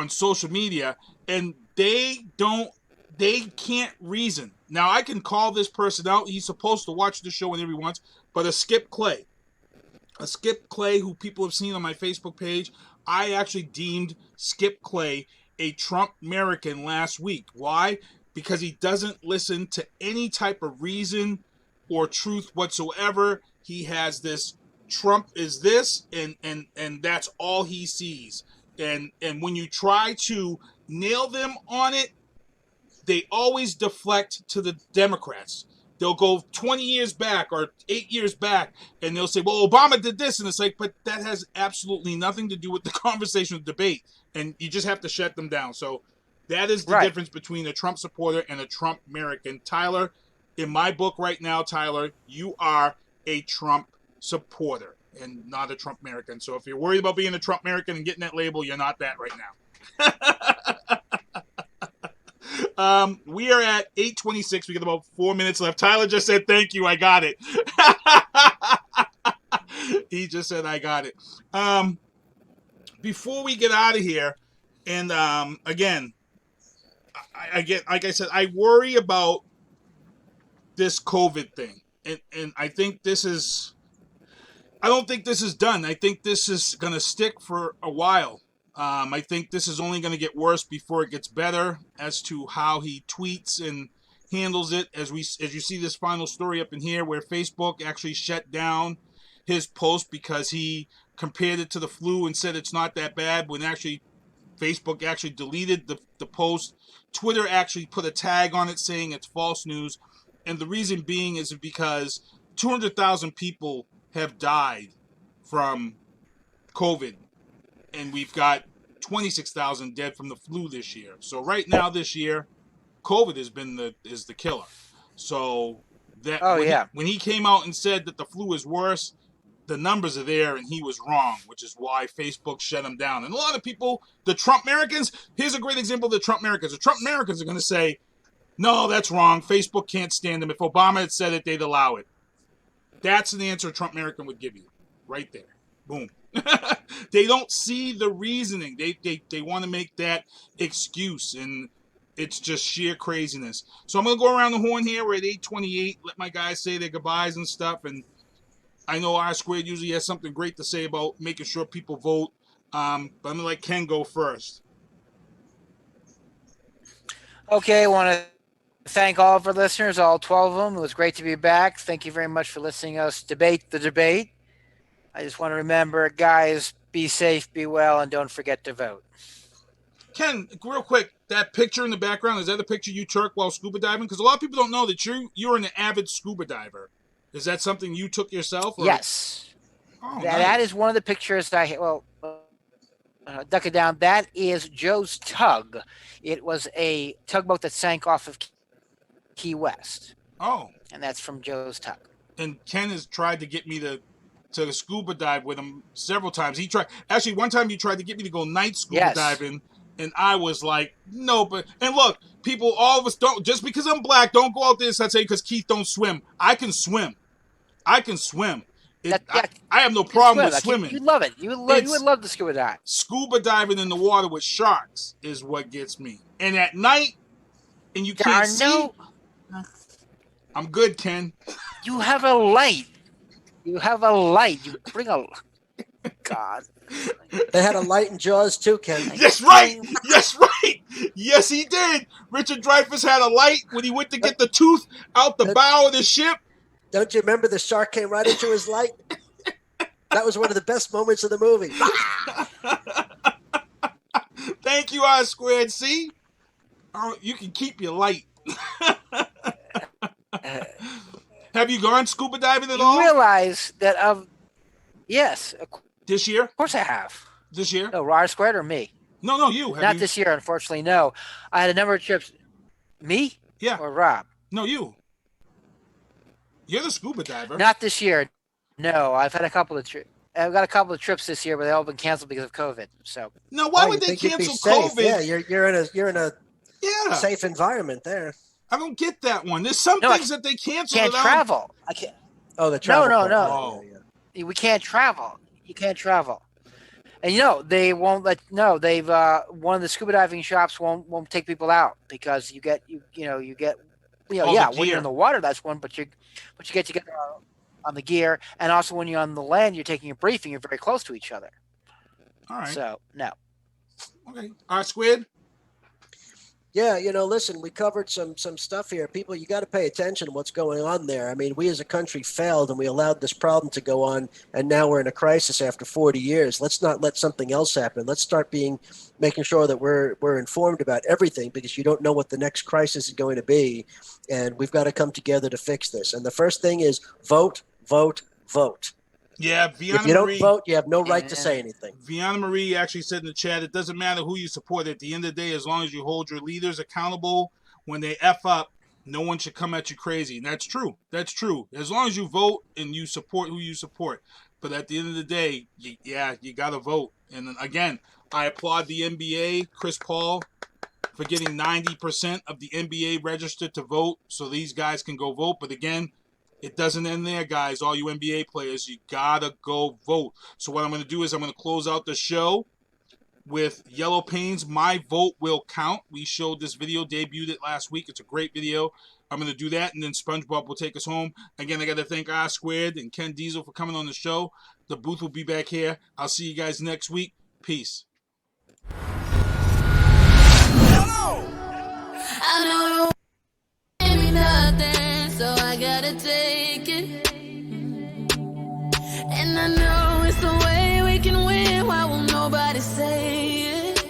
social media, and they can't reason. Now, I can call this person out. He's supposed to watch the show whenever he wants, but a Skip Clay, who people have seen on my Facebook page, I actually deemed Skip Clay a Trump American last week. Why? Because he doesn't listen to any type of reason or truth whatsoever. He has this Trump is this, and that's all he sees. And when you try to nail them on it, they always deflect to the Democrats. They'll go 20 years back or 8 years back, and they'll say, well, Obama did this. And it's like, but that has absolutely nothing to do with the conversation or debate. And you just have to shut them down. So that is the difference between a Trump supporter and a Trump American. Tyler, in my book right now, Tyler, you are a Trump supporter and not a Trump American. So if you're worried about being a Trump American and getting that label, you're not that right now. We are at 8:26. We got about 4 minutes left. Tyler just said, thank you. I got it. He just said, I got it. Before we get out of here, and again, like I said, I worry about this COVID thing. And I think I don't think this is done. I think this is going to stick for a while. I think this is only going to get worse before it gets better as to how he tweets and handles it. As you see this final story up in here where Facebook actually shut down his post because he compared it to the flu and said it's not that bad, when actually Facebook actually deleted the post. Twitter actually put a tag on it saying it's false news. And the reason being is because 200,000 people have died from COVID. And we've got 26,000 dead from the flu this year. So right now this year, COVID is the killer. So that when he came out and said that the flu is worse, the numbers are there and he was wrong, which is why Facebook shut him down. And a lot of people, the Trump Americans, here's a great example of the Trump Americans. The Trump Americans are going to say, no, that's wrong. Facebook can't stand them. If Obama had said it, they'd allow it. That's an answer a Trump American would give you right there. Boom. They don't see the reasoning. They want to make that excuse, and it's just sheer craziness. So I'm going to go around the horn here. We're at 8:28. Let my guys say their goodbyes and stuff. And I know R Squared usually has something great to say about making sure people vote. But I'm going to let Ken go first. Okay, I want to thank all of our listeners, all 12 of them. It was great to be back. Thank you very much for listening to us debate the debate. I just want to remember, guys, be safe, be well, and don't forget to vote. Ken, real quick, that picture in the background, is that a picture you took while scuba diving? Because a lot of people don't know that you're an avid scuba diver. Is that something you took yourself? Or? Yes. Oh, that is one of the pictures that duck it down. That is Joe's tug. It was a tugboat that sank off of Key West. Oh. And that's from Joe's tug. And Ken has tried to get me to scuba dive with him several times. One time he tried to get me to go night scuba diving, and I was like, no, and look, people, all of us don't, just because I'm black, don't go out there and say because Keith don't swim. I can swim. I have no problem with swimming. You love it. You would love to scuba dive. Scuba diving in the water with sharks is what gets me. And at night, and you can't see. I'm good, Ken. You have a light. You have a light. You bring a... God. They had a light in Jaws too, Ken. Yes, right. Yes, right. Yes, he did. Richard Dreyfuss had a light when he went to get the tooth out the bow of the ship. Don't you remember the shark came right into his light? That was one of the best moments of the movie. Thank you, I Squared. See? Oh, you can keep your light. Have you gone scuba diving at all? You realize that yes. This year? Of course I have. This year? No, R Squared or me? No, you. Not this year, unfortunately, no. I had a number of trips. Me? Yeah. Or Rob? No, you. You're the scuba diver. Not this year. No, I've had a couple of trips. I've got a couple of trips this year, but they all been canceled because of COVID. So. No, why would they cancel COVID? Yeah, you're in a safe environment there. I don't get that one. There's some things that they cancel. Can't travel. I can't. Oh, the travel. No. Oh. Yeah. We can't travel. You can't travel. And they won't let. No, they've one of the scuba diving shops won't take people out because you get when you're in the water, that's one, but you get together on the gear, and also when you're on the land, you're taking a briefing, you're very close to each other. All right. So no. Okay. R Squid. Yeah, listen, we covered some stuff here. People, you got to pay attention to what's going on there. I mean, we as a country failed, and we allowed this problem to go on, and now we're in a crisis after 40 years. Let's not let something else happen. Let's start making sure that we're informed about everything, because you don't know what the next crisis is going to be, and we've got to come together to fix this. And the first thing is vote, vote, vote. Yeah, Veana if you Marie, don't vote, you have no right to say anything. Veana Marie actually said in the chat, it doesn't matter who you support. At the end of the day, as long as you hold your leaders accountable, when they F up, no one should come at you crazy. And that's true. That's true. As long as you vote and you support who you support. But at the end of the day, you got to vote. And again, I applaud the NBA, Chris Paul, for getting 90% of the NBA registered to vote so these guys can go vote. But again, it doesn't end there, guys. All you NBA players, you gotta go vote. So what I'm going to do is I'm going to close out the show with Yellow Pains, My Vote Will Count. We showed this video, debuted it last week. It's a great video. I'm going to do that, and then SpongeBob will take us home. Again, I got to thank I Squared and Ken Diesel for coming on the show. The booth will be back here. I'll see you guys next week. Peace. I know you ain't me nothing, so I gotta take it. And I know it's the way we can win. Why won't nobody say it?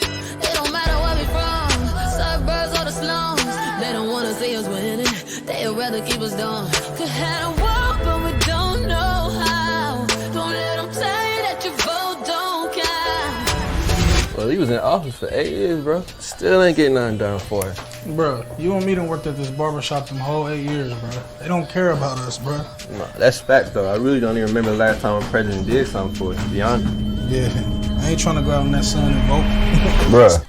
It don't matter where we from, suburbs or the slums. They don't wanna see us winning. They'd rather keep us dumb. Could have a walk, but we don't know how. Don't let them tell you that your vote don't count. Well, he was in office for 8 years, bro. Still ain't getting nothing done for it. Bro, you and me done worked at this barbershop them whole 8 years, bro. They don't care about us, bro. No, that's facts, though. I really don't even remember the last time a president did something for us, to be honest. Yeah, I ain't trying to go out in that sun and vote. Bruh.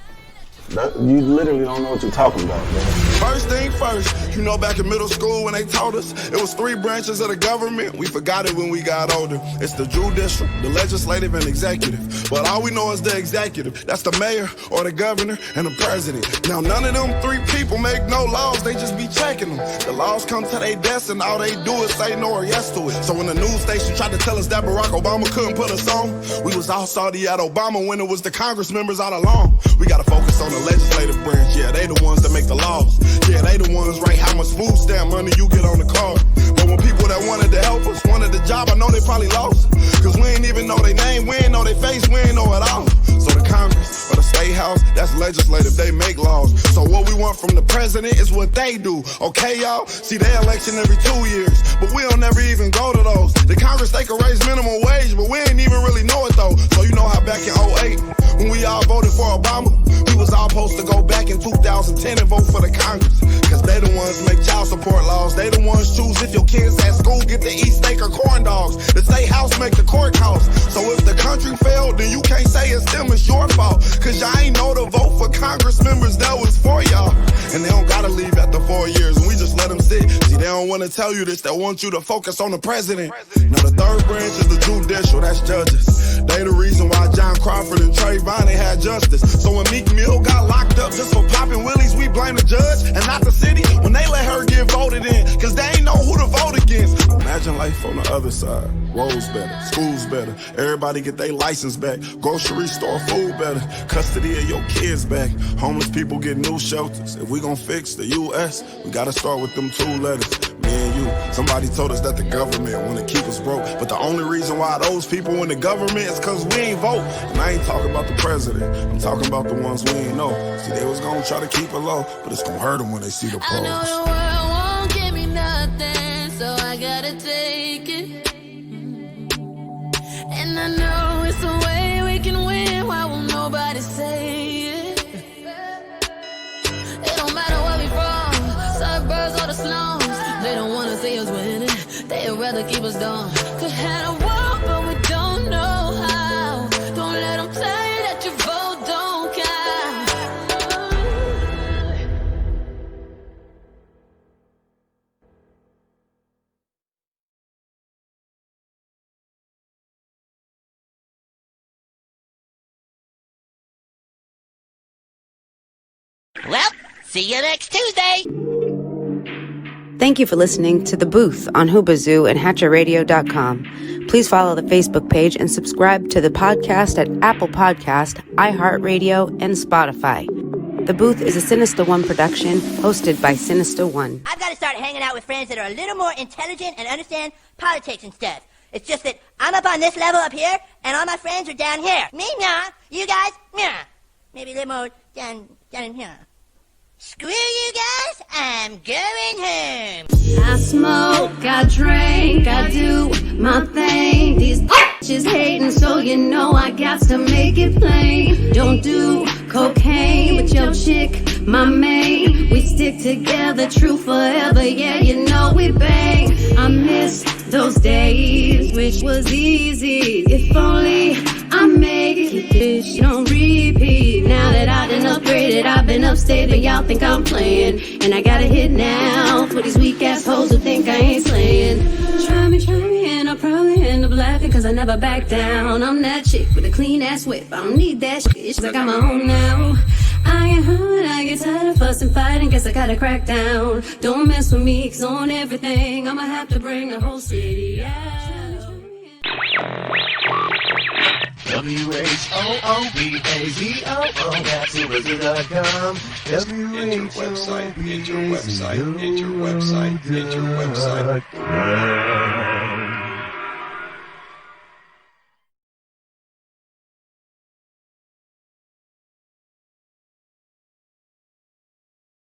You literally don't know what you're talking about, man. First thing first, back in middle school when they taught us it was 3 branches of the government. We forgot it when we got older. It's the judicial, the legislative, and executive. But all we know is the executive. That's the mayor or the governor and the president. Now none of them 3 people make no laws. They just be checking them. The laws come to their desk and all they do is say no or yes to it. So when the news station tried to tell us that Barack Obama couldn't put us on, we was all salty at Obama when it was the Congress members all along. We gotta focus on the legislative branch, yeah, they the ones that make the laws. Yeah, they the ones rate how much food stamp money you get on the card. But when people that wanted to help us wanted the job, I know they probably lost. Cause we ain't even know their name, we ain't know their face, we ain't know it all. So the Congress or the State House, that's legislative, they make laws. So what we want from the president is what they do, okay y'all? See, they election every 2 years, but we don't never even go to those. The Congress, they can raise minimum wage, but we ain't even really know it though. So you know how back in 08, when we all voted for Obama, we was all supposed to go back in 2010 and vote for the Congress. Cause they the ones make child support laws. They the ones choose if your kids at school get to eat steak or corn dogs. The state house make the court costs. So if the country failed, then you can't say it's them, it's your fault. Cause y'all ain't know to vote for Congress members that was for y'all. And they don't gotta leave after 4 years, and we just let them sit. See, they don't wanna tell you this, they want you to focus on the president. Now the 3rd branch is the judicial, that's judges. They the reason why John Crawford and Trayvon had justice. So when Meek Mill got locked up just for popping willies, we blame the judge and not the city when they let her get voted in, cause they ain't know who to vote against. Imagine life on the other side. Roads better, schools better, everybody get their license back, grocery store food better, custody of your kids back, homeless people get new shelters. If we gon' fix the U.S., we gotta start with them 2 letters. Me and you, somebody told us that the government wanna keep us broke, but the only reason why those people in the government is cause we ain't vote. And I ain't talking about the president, I'm talking about the ones we ain't know. See, they was gonna try to keep it low, but it's gonna hurt them when they see the polls. I know the world won't give me nothing, so I gotta take it. And I know it's the way we can win, why won't nobody say it? It don't matter where we from, suburbs or the slums. They don't wanna see us winning, they'd rather keep us dumb. Could have a walk, but we don't know how. Don't let them tell you that your vote don't count. Well, see you next Tuesday. Thank you for listening to The Booth on Hoobazoo and HatcherRadio.com. Please follow the Facebook page and subscribe to the podcast at Apple Podcast, iHeartRadio, and Spotify. The Booth is a Sinister One production hosted by Sinister One. I've got to start hanging out with friends that are a little more intelligent and understand politics and stuff. It's just that I'm up on this level up here, and all my friends are down here. Me, nah. You guys, nah. Maybe a little more down in here. Screw you guys, I'm going home. I smoke, I drink, I do my thing. These bitches hating, so you know I got to make it plain. Don't do cocaine, but your chick, my main. We stick together, true forever, yeah, you know we bang. I miss those days, which was easy. If only I make it, bitch, don't repeat. Now that I done upgraded, I've been upstate, and y'all think I'm playing. And I got a hit now for these weak ass hoes who think I ain't slaying. Try me, and I'll probably end up laughing, cause I never back down. I'm that chick with a clean ass whip, I don't need that shit, I got my own now. I get hurt, I get tired of fussing, fighting, guess I gotta crack down. Don't mess with me, cause on everything, I'ma have to bring the whole city out. WHOOBAZOO, that's Hoobazoo.com. Enter website, enter website, enter website, enter website.